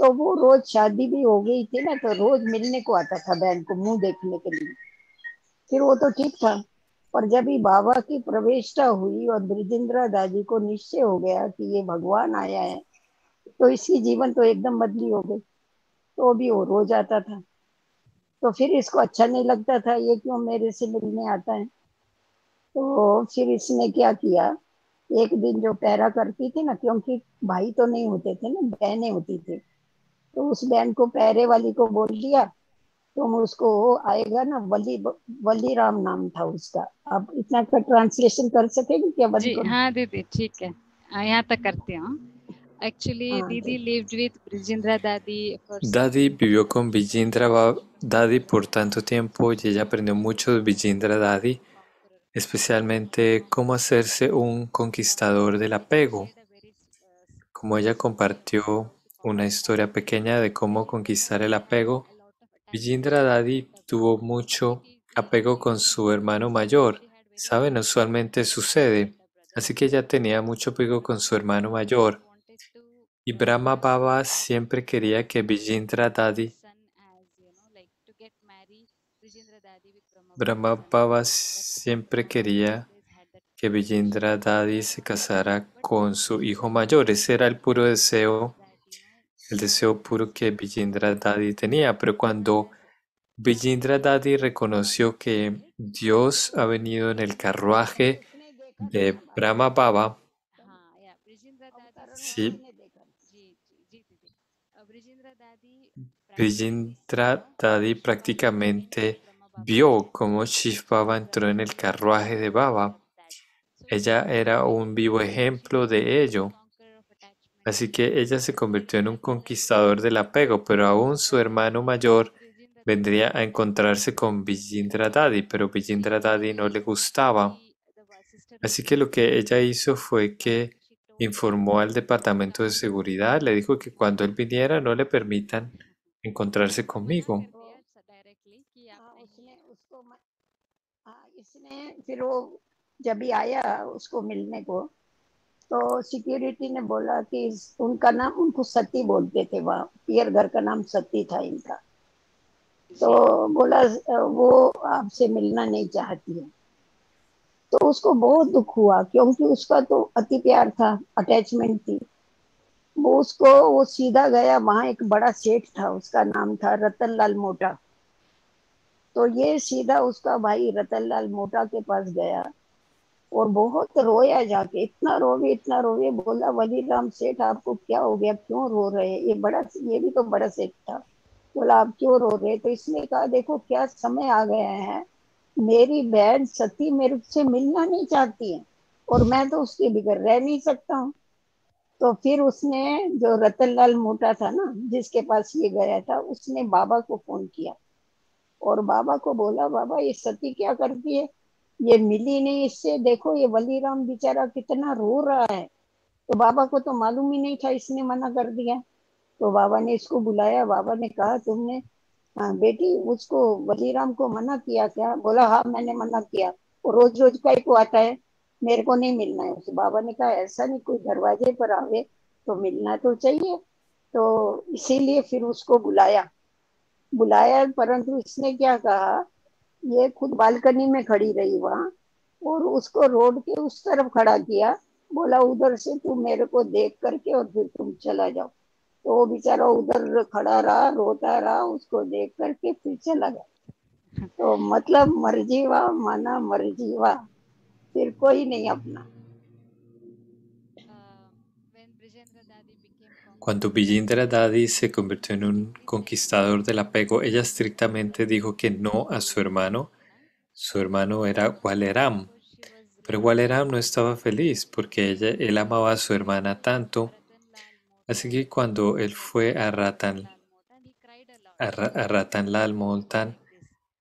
तो वो रोज, शादी भी हो गई थी ना, तो रोज मिलने को आता था बहन को, मुंह देखने के लिए। फिर वो तो ठीक था, पर जब ही बाबा की प्रवेशता हुई और ब्रिजेंद्रा दादी को निश्चय हो गया कि ये भगवान आया है, तो इसकी जीवन तो एकदम बदली हो गई। तो भी वो रोज आता था। तो फिर इसको अच्छा नहीं लगता था, ये क्यों मेरे से मिलने आता है। तो फिर इसने क्या किया, एक दिन जो पहरा करती थी ना, क्योंकि भाई तो नहीं होते थे ना, बहनें होती थी, तो उस बहन को पहरे वाली को बोल दिया, तुम उसको आएगा ना, वली राम नाम था उसका। आप इतना का ट्रांसलेशन कर सकेंगे क्या? जी हाँ दीदी, ठीक है, यहाँ तक करते हैं। Actually, Didi lived with Brijendra Dadi for Dadi vivió con Vijindra Dadi por tanto tiempo y ella aprendió mucho de Vijindra Dadi, especialmente cómo hacerse un conquistador del apego. Como ella compartió una historia pequeña de cómo conquistar el apego, Vijindra Dadi tuvo mucho apego con su hermano mayor. Saben, usualmente sucede. Así que ella tenía mucho apego con su hermano mayor. Y Brahma Baba siempre quería que Vijindra Dadi se casara con su hijo mayor. Ese era el puro deseo, el deseo puro que Vijindra Dadi tenía. Pero cuando Vijindra Dadi reconoció que Dios ha venido en el carruaje de Brahma Baba, sí, Vijindra Dadi prácticamente vio cómo Shiv Baba entró en el carruaje de Baba. Ella era un vivo ejemplo de ello. Así que ella se convirtió en un conquistador del apego, pero aún su hermano mayor vendría a encontrarse con Vijindra Dadi, pero Vijindra Dadi no le gustaba. Así que lo que ella hizo fue que informó al departamento de seguridad, le dijo que cuando él viniera no le permitan encontrarse conmigo. फिर वो जब भी आया उसको मिलने को, तो सिक्योरिटी ने बोला कि उनका नाम, उनको सती बोलते थे, वहाँ पियर घर का नाम सती था इनका। तो बोला वो आपसे मिलना नहीं चाहती है। तो उसको बहुत दुख हुआ, क्योंकि उसका तो अति प्यार था, अटैचमेंट थी। वो सीधा गया, वहां एक बड़ा सेठ था, उसका नाम था रतनलाल मोटा। तो ये सीधा उसका भाई रतनलाल मोटा के पास गया और बहुत रोया जाके, इतना रोवे, बोला वलीराम सेठ आपको क्या हो गया, क्यों रो रहे हैं? ये भी तो बड़ा सेठ था। बोला आप क्यों रो रहे? तो इसने कहा देखो क्या समय आ गया है, मेरी बहन सती मेरे से मिलना नहीं चाहती है और मैं तो उसके बगैर रह नहीं सकता हूँ। तो फिर उसने, जो रतनलाल मोटा था ना, जिसके पास ये गया था, उसने बाबा को फोन किया और बाबा को बोला बाबा ये सती क्या करती है, ये मिली नहीं इससे, देखो ये वलीराम बेचारा कितना रो रहा है। तो बाबा को तो मालूम ही नहीं था, इसने मना कर दिया। तो बाबा ने इसको बुलाया, बाबा ने कहा तुमने, हाँ बेटी, उसको वलीराम को मना किया क्या? बोला हाँ मैंने मना किया, वो रोज रोज का को आता है, मेरे को नहीं मिलना है उसे। बाबा ने कहा ऐसा नहीं, कोई दरवाजे पर आवे तो मिलना तो चाहिए। तो इसीलिए फिर उसको बुलाया परंतु इसने क्या कहा, ये खुद बालकनी में खड़ी रही वहां और उसको रोड के उस तरफ खड़ा किया। बोला उधर से तू मेरे को देख करके और फिर तुम चला जाओ। तो वो बेचारा उधर खड़ा रहा, रोता रहा, उसको देख करके फिर चला गया। तो मतलब मर्जी वाह माना मर्जी वाह, फिर कोई नहीं अपना। Cuando Vijindra Dadi se convirtió en un conquistador del apego, ella estrictamente dijo que no a su hermano. Su hermano era Waleram, pero Waleram no estaba feliz porque él amaba a su hermana tanto. Así que cuando él fue a Ratanlal Montan,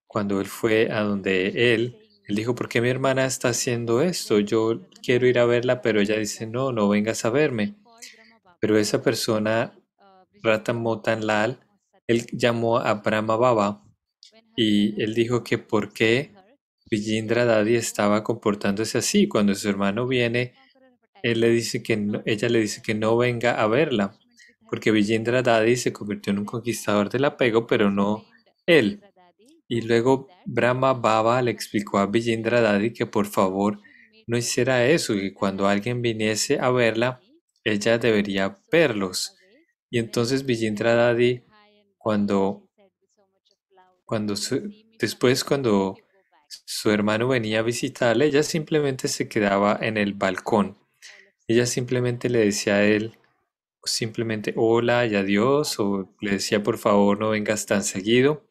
cuando él fue a donde él dijo, ¿por qué mi hermana está haciendo esto? Yo quiero ir a verla, pero ella dice, no, no vengas a verme. Pero esa persona, Ratan Motan Lal, él llamó a Brahma Baba y él dijo que por qué Vijindra Dadi estaba comportándose así. Cuando su hermano viene, ella le dice que no venga a verla, porque Vijindra Dadi se convirtió en un conquistador del apego, pero no él. Y luego Brahma Baba le explicó a Vijindra Dadi que por favor no hiciera eso, y que cuando alguien viniese a verla, ella debería verlos. Y entonces Vijindra Dadi, cuando cuando su hermano venía a visitarle, ella simplemente se quedaba en el balcón. Ella simplemente le decía a él simplemente hola y adiós, o le decía por favor no vengas tan seguido.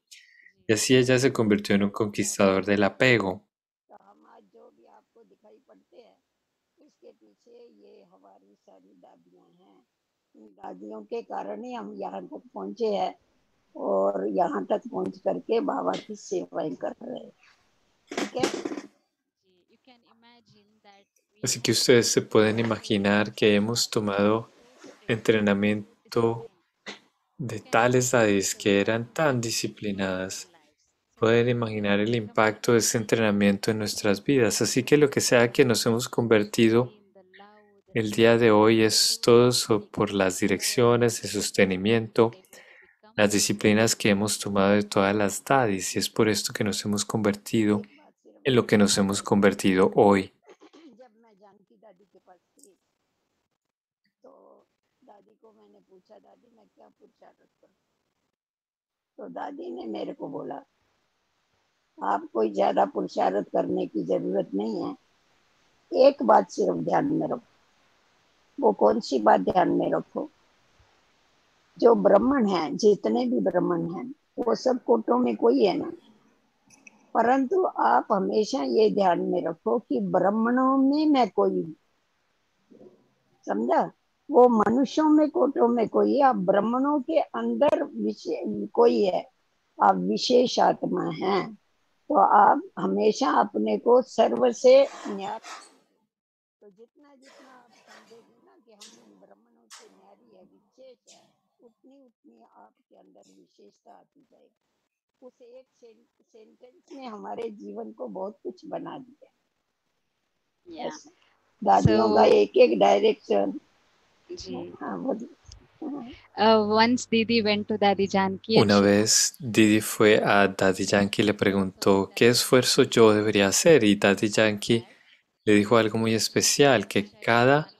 Y así ella se convirtió en un conquistador del apego. दादियों के कारण ही हम यहाँ तक पहुँचे हैं और यहाँ तक पहुँच करके बाबा की सेवाएं कर रहे हैं। ठीक है? Así que ustedes se pueden imaginar que hemos tomado entrenamiento de tales dadis que eran tan disciplinadas. Pueden imaginar el impacto de ese entrenamiento en nuestras vidas. Así que lo que sea que nos hemos convertido el día de hoy es todo por las direcciones de sostenimiento, las disciplinas que hemos tomado de todas las dadis, y es por esto que nos hemos convertido en lo que nos hemos convertido hoy. तो दादी ने मेरे को बोला आप कोई ज्यादा पुरुषार्थ करने की जरूरत नहीं है, एक बात सिर्फ ध्यान में रखो। वो कौन सी बात ध्यान में रखो? जो ब्राह्मण है, जितने भी ब्राह्मण हैं, वो सब कोटों में कोई है ना, परंतु आप हमेशा ये ध्यान में रखो कि ब्राह्मणों में मैं कोई हूँ। समझा? वो मनुष्यों में कोटों में कोई है, आप ब्राह्मणों के अंदर कोई है, आप विशेष आत्मा हैं। तो आप हमेशा अपने को सर्व से न्याय, तो जितना जितना आप समझेंगे ना कि हम ब्राह्मणों से न्यारी है, विशेष है, उतनी उतनी आपके अंदर विशेषता आती जाएगी। उस एक सेंटेंस ने हमारे जीवन को बहुत कुछ बना दिया। दादियों का एक एक direction. Once Didi went to Dadi Janki. Una vez Didi fue a Dadi Janki y le preguntó qué esfuerzo yo debería hacer, y Dadi Janki le dijo algo muy especial, que cada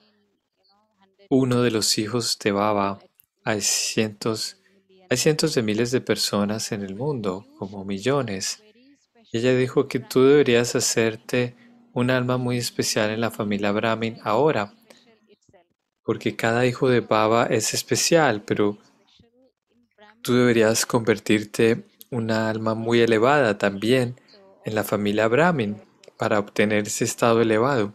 uno de los hijos de Baba, hay cientos de miles de personas en el mundo, como millones. Y ella dijo que tú deberías hacerte un alma muy especial en la familia Brahmin ahora, porque cada hijo de Baba es especial, pero tú deberías convertirte una alma muy elevada también en la familia Brahmin para obtener ese estado elevado.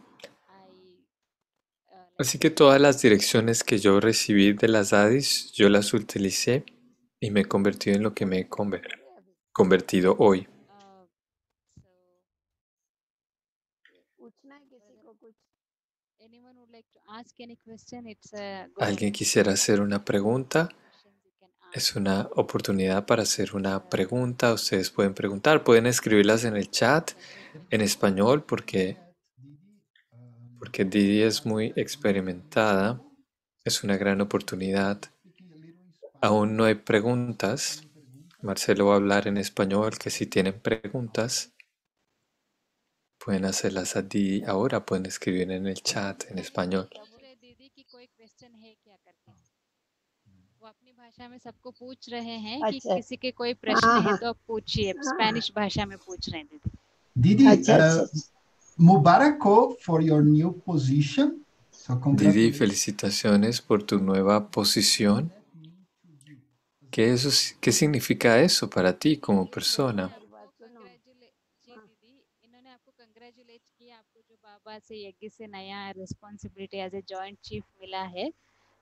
Así que todas las direcciones que yo recibí de las dadis, yo las utilicé y me he convertido en lo que me he convertido hoy. पूछना है किसी को कुछ? Anyone would like to ask any question? It's a good ¿Alguien quisiera hacer una pregunta? Es una oportunidad para hacer una pregunta. Ustedes pueden preguntar, pueden escribirlas en el chat en español porque Didi es muy experimentada. Es una gran oportunidad. Aún no hay preguntas. Marcelo va a hablar en español, que si tienen preguntas pueden hacerlas a Didi ahora, pueden escribir en el chat en español. दीदी की कोई क्वेश्चन है क्या करके वो अपनी भाषा में सबको पूछ रहे हैं कि अच्छा किसी के कोई प्रश्न हाँ है हाँ तो आप पूछिए स्पेनिश भाषा में पूछ रहे हैं दीदी Didi, अच्छा अच्छा Mubarako for your new position. So Didi, congratulations. felicitaciones por tu nueva posición. ¿Qué significa eso para ti como persona? मेरी बात सुनो जी दीदी इन्होंने आपको कंग्रेचुलेट किया आपको जो बाबा से यज्ञ से नया responsibility as a joint chief मिला है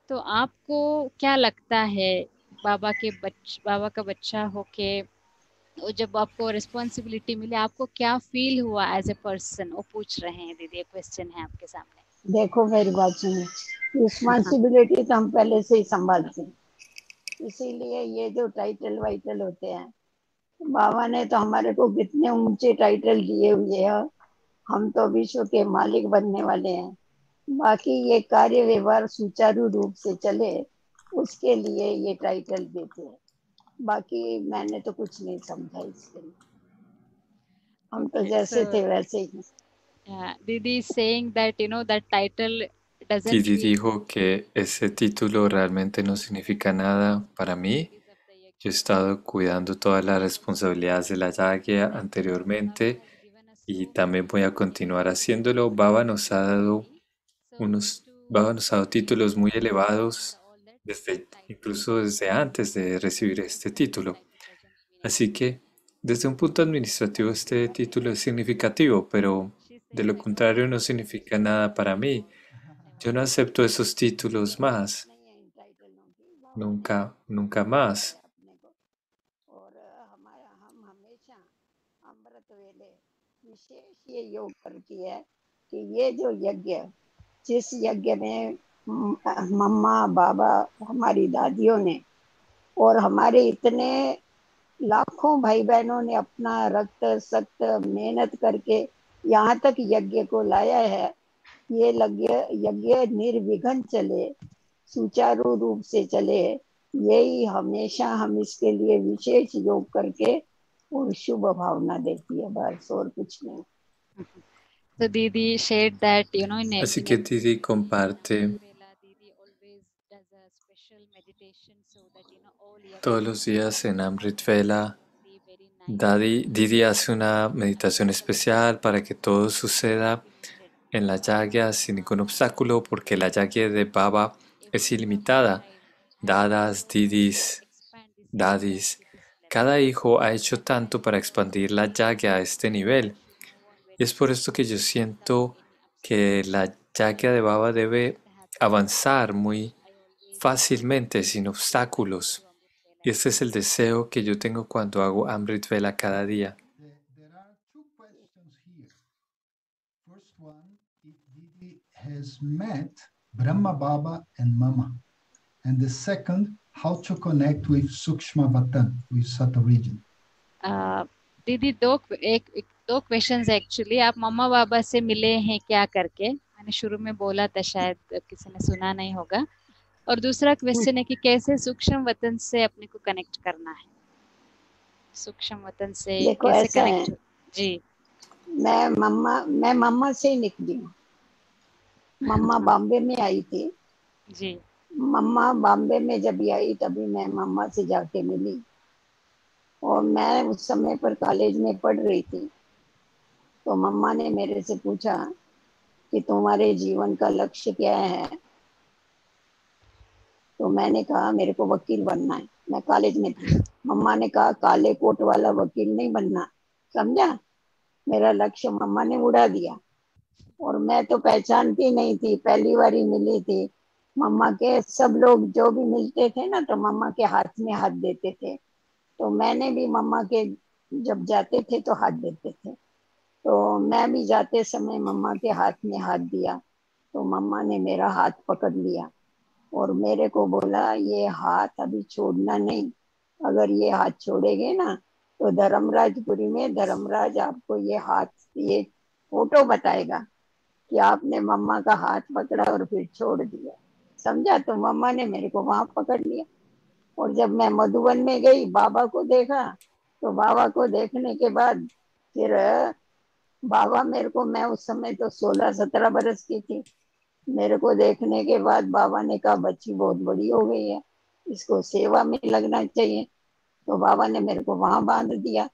तो आपको क्या लगता है बाबा का बच्चा होके वो जब आपको रिस्पॉन्सिबिलिटी मिली आपको क्या फील हुआ एज ए पर्सन वो पूछ रहे हैं दीदी क्वेश्चन है आपके सामने देखो मेरी बात सुनो रिस्पॉन्सिबिलिटी तो हम पहले से ही संभालते हैं इसीलिए ये जो टाइटल वाइटल होते हैं बाबा ने तो हमारे को कितने ऊंचे टाइटल दिए हुए हैं हम तो विश्व के मालिक बनने वाले हैं बाकी ये कार्य व्यवहार सुचारू रूप से चले उसके लिए ये टाइटल देते हैं बाकी मैंने तो कुछ नहीं समझा इसके लिए हम तो जैसे थे वैसे ही Didi is saying that that title doesn't Didi feel dijo que ese título realmente no significa nada para mí. Yo he estado cuidando todas las responsabilidades de la yagya anteriormente y también voy a continuar haciéndolo. Baba nos ha dado títulos muy elevados incluso desde antes de recibir este título. Así que desde un punto administrativo este título es significativo, pero de lo contrario no significa nada para mí. Yo no acepto esos títulos más. Nunca, nunca más. और हम हमेशा अमृत वेले विशेष ये योग करती है कि ये जो यज्ञ जिस यज्ञ में मम्मा बाबा हमारी दादियों ने और हमारे इतने लाखों भाई बहनों ने अपना रक्त सख्त मेहनत करके यहाँ तक यज्ञ को लाया है ये यज्ञ निर्विघ्न चले सुचारू रूप से चले यही हमेशा हम इसके लिए विशेष योग करके और शुभ भावना देती है बस और कुछ नहीं So Didi shared that Así que Didi comparte todos los días en Amrit Vela. Didi hace una meditación especial para que todo suceda en la yagya sin ningún obstáculo, porque la yagya de Baba es ilimitada. Dadas, didis, dadis. Cada hijo ha hecho tanto para expandir la yagya a este nivel. Y es por esto que yo siento que la yagya de Baba debe avanzar muy fácilmente, sin obstáculos. Y este es el deseo que yo tengo cuando hago Amrit Vela cada día. There are two questions here. First one, if Didi has met Brahma Baba and Mama. And the second, how to connect with Sukshma Vatan, with Sata region. दीदी दो questions actually आप मम्मा बाबा से मिले हैं क्या करके मैंने शुरू में बोला था शायद किसी ने सुना नहीं होगा और दूसरा क्वेश्चन है कि कैसे सूक्ष्म वतन से अपने को कनेक्ट करना है सूक्ष्म वतन से कैसे कनेक्ट जी मैं मम्मा से ही निकली हूँ। मम्मा बॉम्बे में आई थी जी। मम्मा बॉम्बे में जब आई तभी मैं मम्मा से जाके मिली, और मैं उस समय पर कॉलेज में पढ़ रही थी। तो मम्मा ने मेरे से पूछा कि तुम्हारे जीवन का लक्ष्य क्या है। तो मैंने कहा मेरे को वकील बनना है। मैं कॉलेज में थी। मम्मा ने कहा काले कोट वाला वकील नहीं बनना, समझा। मेरा लक्ष्य मम्मा ने उड़ा दिया, और मैं तो पहचानती नहीं थी, पहली बार ही मिली थी। मम्मा के सब लोग जो भी मिलते थे ना तो मम्मा के हाथ में हाथ देते थे, तो मैंने भी मम्मा के जब जाते थे तो हाथ देते थे। तो मैं भी जाते समय मम्मा के हाथ में हाथ दिया, तो मम्मा ने मेरा हाथ पकड़ लिया और मेरे को बोला ये हाथ अभी छोड़ना नहीं, अगर ये हाथ छोड़ेगे ना तो धर्मराजपुरी में धर्मराज आपको ये हाथ, ये फोटो बताएगा कि आपने मम्मा का हाथ पकड़ा और फिर छोड़ दिया, समझा। तो मम्मा ने मेरे को वहां पकड़ लिया, और जब मैं मधुबन में गई बाबा को देखा, तो बाबा को देखने के बाद फिर बाबा मेरे को, मैं उस समय तो 16-17 बरस की थी, मेरे को देखने के बाद बाबा ने कहा बच्ची बहुत बड़ी हो गई है, इसको सेवा में लगना चाहिए। तो बाबा ने मेरे को वहां बांध दिया।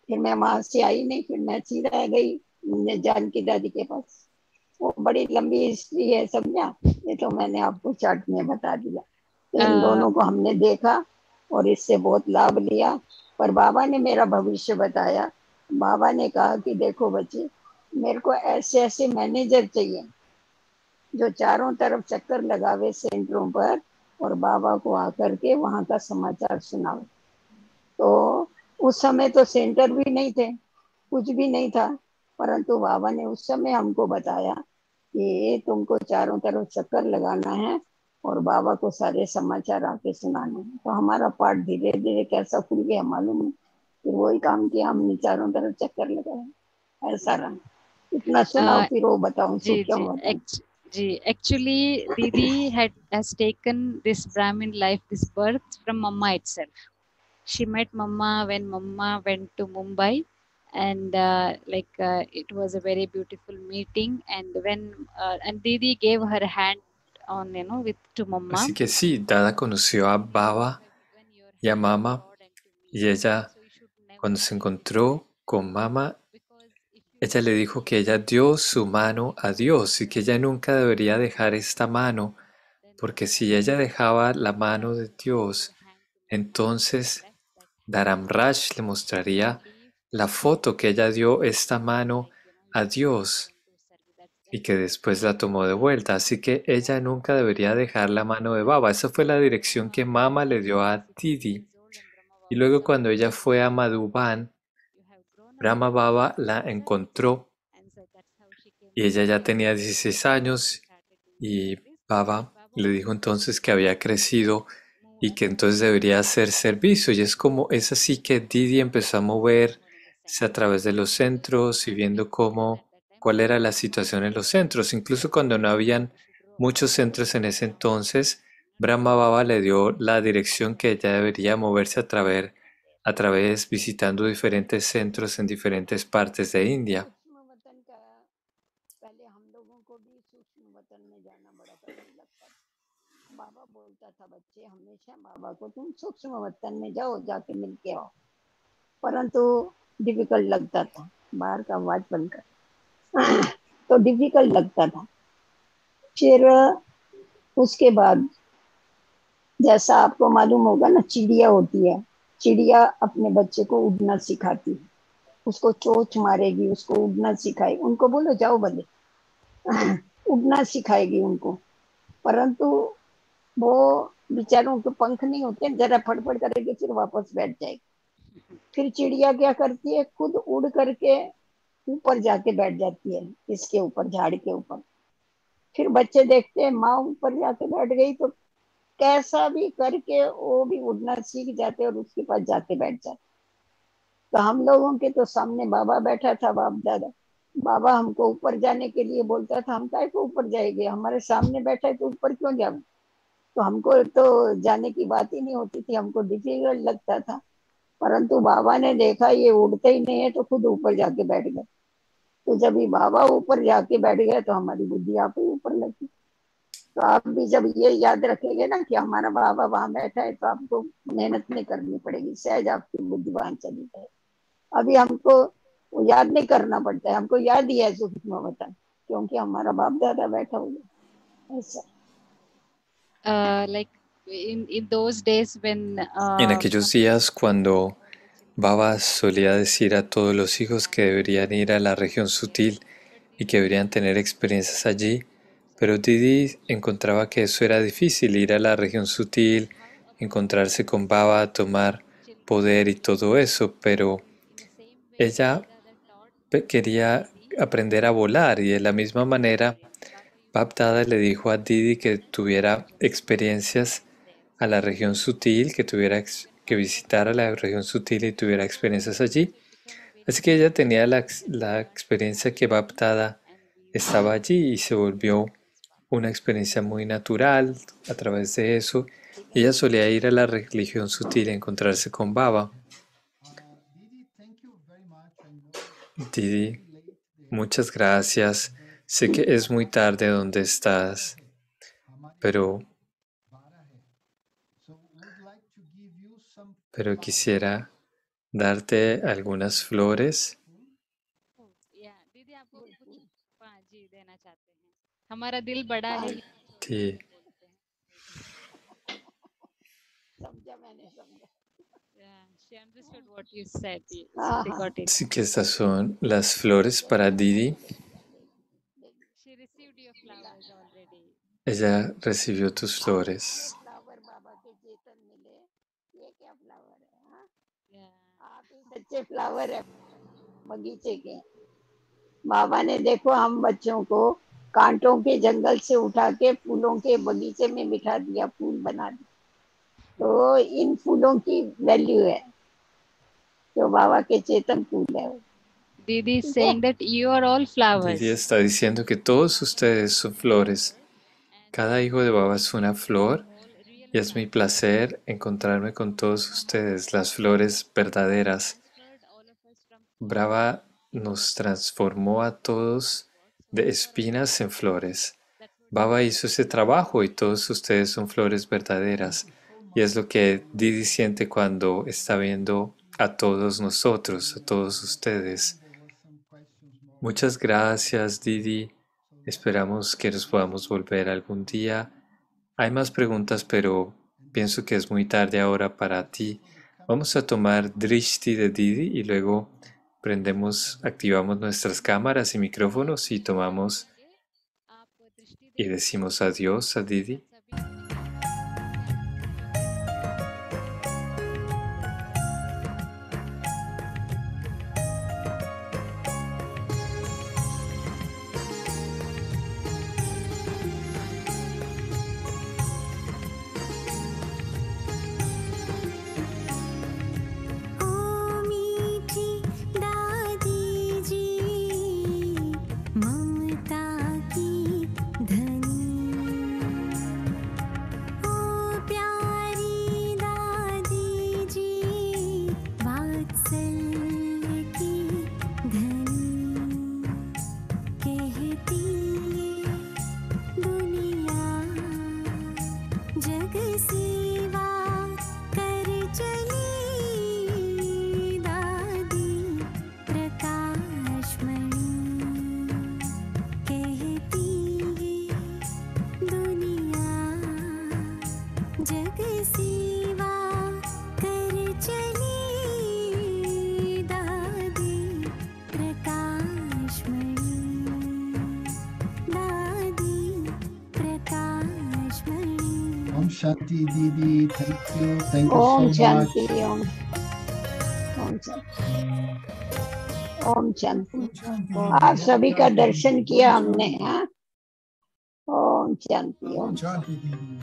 फिर मैं वहां से आई नहीं, फिर मैं सीधा गई जानकी दादी के पास। वो बड़ी लंबी हिस्ट्री है, समझा। ये तो मैंने आपको चार्ट में बता दिया। तो इन दोनों को हमने देखा और इससे बहुत लाभ लिया, पर बाबा ने मेरा भविष्य बताया। बाबा ने कहा कि देखो बच्चे, मेरे को ऐसे ऐसे मैनेजर चाहिए जो चारों तरफ चक्कर लगावे सेंटरों पर और बाबा को आकर के वहां का समाचार सुनावे। तो उस समय तो सेंटर भी नहीं थे, कुछ भी नहीं था, परंतु बाबा ने उस समय हमको बताया कि तुमको चारों तरफ चक्कर लगाना है और बाबा को सारे समाचार आके सुनाने हैं। तो हमारा पाठ धीरे धीरे कैसा खुल गया मालूम नहीं, फिर वही काम किया हमने, चारों तरफ चक्कर लगाया, ऐसा रहा। इतना सुनाओ, uh, फिर वो बताऊं जी सूक्ष्म जी बताऊं। जी actually Didi has taken this Brahmin life, this birth from Mama itself. She met Mama when Mama went to Mumbai, and it was a very beautiful meeting. And when and Didi gave her hand on, with to Mama. Así que sí, Dada conoció a Baba y a Mama, y ella, cuando se encontró con Mama, ella le dijo que ella dio su mano a Dios y que ella nunca debería dejar esta mano, porque si ella dejaba la mano de Dios, entonces Dharamraj le mostraría la foto que ella dio esta mano a Dios y que después la tomó de vuelta. Así que ella nunca debería dejar la mano de Baba. Esa fue la dirección que Mama le dio a Didi. Y luego cuando ella fue a Madhuban, Brahma Baba la encontró y ella ya tenía 16 años y Baba le dijo entonces que había crecido y que entonces debería hacer servicio. Y es así que Didi empezó a moverse a través de los centros y viendo cuál era la situación en los centros. Incluso cuando no habían muchos centros en ese entonces, Brahma Baba le dio la dirección que ella debería moverse a través visitando diferentes centros en diferentes partes de India. सूक्ष्म वतन का पहले हम लोगों को भी सूक्ष्म वतन में जाना बड़ा कठिन लगता था। बाबा बोलता था बच्चे हमेशा बाबा को तुम सूक्ष्म वतन में जाओ, जाके मिल के आओ, परंतु डिफिकल्ट लगता था। बाहर का आवाज बंद कर तो डिफिकल्ट लगता था। फिर उसके बाद जैसा आपको मालूम होगा ना, चिड़िया होती है, चिड़िया अपने बच्चे को उड़ना सिखाती है, उसको चोंच मारेगी, उसको उड़ना सिखाएगी, उनको बोलो जाओ भले उड़ना सिखाएगी उनको, परंतु वो बेचारों के पंख नहीं होते, जरा फड़फड़ करेगी फिर वापस बैठ जाएगी। फिर चिड़िया क्या करती है, खुद उड़ करके ऊपर जाके बैठ जाती है, इसके ऊपर, झाड़ के ऊपर। फिर बच्चे देखते हैं माँ ऊपर जाके बैठ गई, तो कैसा भी करके वो भी उड़ना सीख जाते और उसके पास जाके बैठ जाते। तो हम लोगों के तो सामने बाबा बैठा था, बाप दादा, बाबा हमको ऊपर जाने के लिए बोलता था, हम काहे को ऊपर जाएंगे, हमारे सामने बैठा है तो ऊपर क्यों जाऊं। तो हमको तो जाने की बात ही नहीं होती थी, हमको डिफिकल्ट लगता था। परंतु बाबा ने देखा ये उड़ते ही नहीं है तो खुद ऊपर जाके बैठ गए। तो जब ये बाबा ऊपर जाके बैठ गए तो हमारी बुद्धि आप ही ऊपर लगी। तो आप भी जब ये याद रखेंगे ना कि हमारा बाबा वहां बैठा है, तो आपको मेहनत नहीं करनी पड़ेगी, सहज आपकी बुद्धि वहां चली जाए। अभी हमको याद नहीं करना पड़ता है, हमको याद ही है सूक्ष्म अवतार, क्योंकि हमारा बाप दादा बैठा हुआ ऐसा। Like in those days when En aquellos días cuando Baba solía decir a todos los hijos que deberían ir a la región sutil y que deberían tener experiencias allí, pero Didi encontraba que eso era difícil, ir a la región sutil, encontrarse con Baba, tomar poder y todo eso, pero ella quería aprender a volar y de la misma manera Bab Dada le dijo a Didi que tuviera experiencias a la región sutil, que visitara la región sutil y tuviera experiencias allí. Así que ella tenía la experiencia que Bab Dada estaba allí y se volvió una experiencia muy natural a través de eso. Ella solía ir a la religión sutil a encontrarse con Baba. Didi, muchas gracias. Sé que es muy tarde donde estás, pero quisiera darte algunas flores. हमारा दिल बड़ा है। Sí. समझा, मैंने समझा। She understood what you said. She got it. Así que estas son las flores para Didi. She received your flowers already. Ella recibió tus flores. Flower बाबा के चेतन मिले, ये क्या फ्लावर है? आप ही सच्चे फ्लावर है बगीचे के। बाबा ने देखो हम बच्चों को कांटों के जंगल से उठा के फूलों के बगीचे में बिठा दिया, फूल बना दिया। तो इन फूलों की वैल्यू है, जो बाबा के चेतन फूल है। Didi is saying that you are all flowers. Didi está diciendo que todos ustedes son flores. Cada hijo de Baba es una flor y es mi placer encontrarme con todos ustedes, las flores verdaderas. Brahma nos transformó a todos de espinas en flores. Baba hizo ese trabajo y todos ustedes son flores verdaderas. Y es lo que Didi siente cuando está viendo a todos nosotros, a todos ustedes. Muchas gracias, Didi. Esperamos que nos podamos volver algún día. Hay más preguntas, pero pienso que es muy tarde ahora para ti. Vamos a tomar Drishti de Didi y luego activamos nuestras cámaras y micrófonos y tomamos y decimos adiós a Didi. Shanti Didi, thank you so Shanti, much. Om Shanti। आप सभी का दर्शन किया हमने। हाँ, ओम Shanti. Shanti Didi।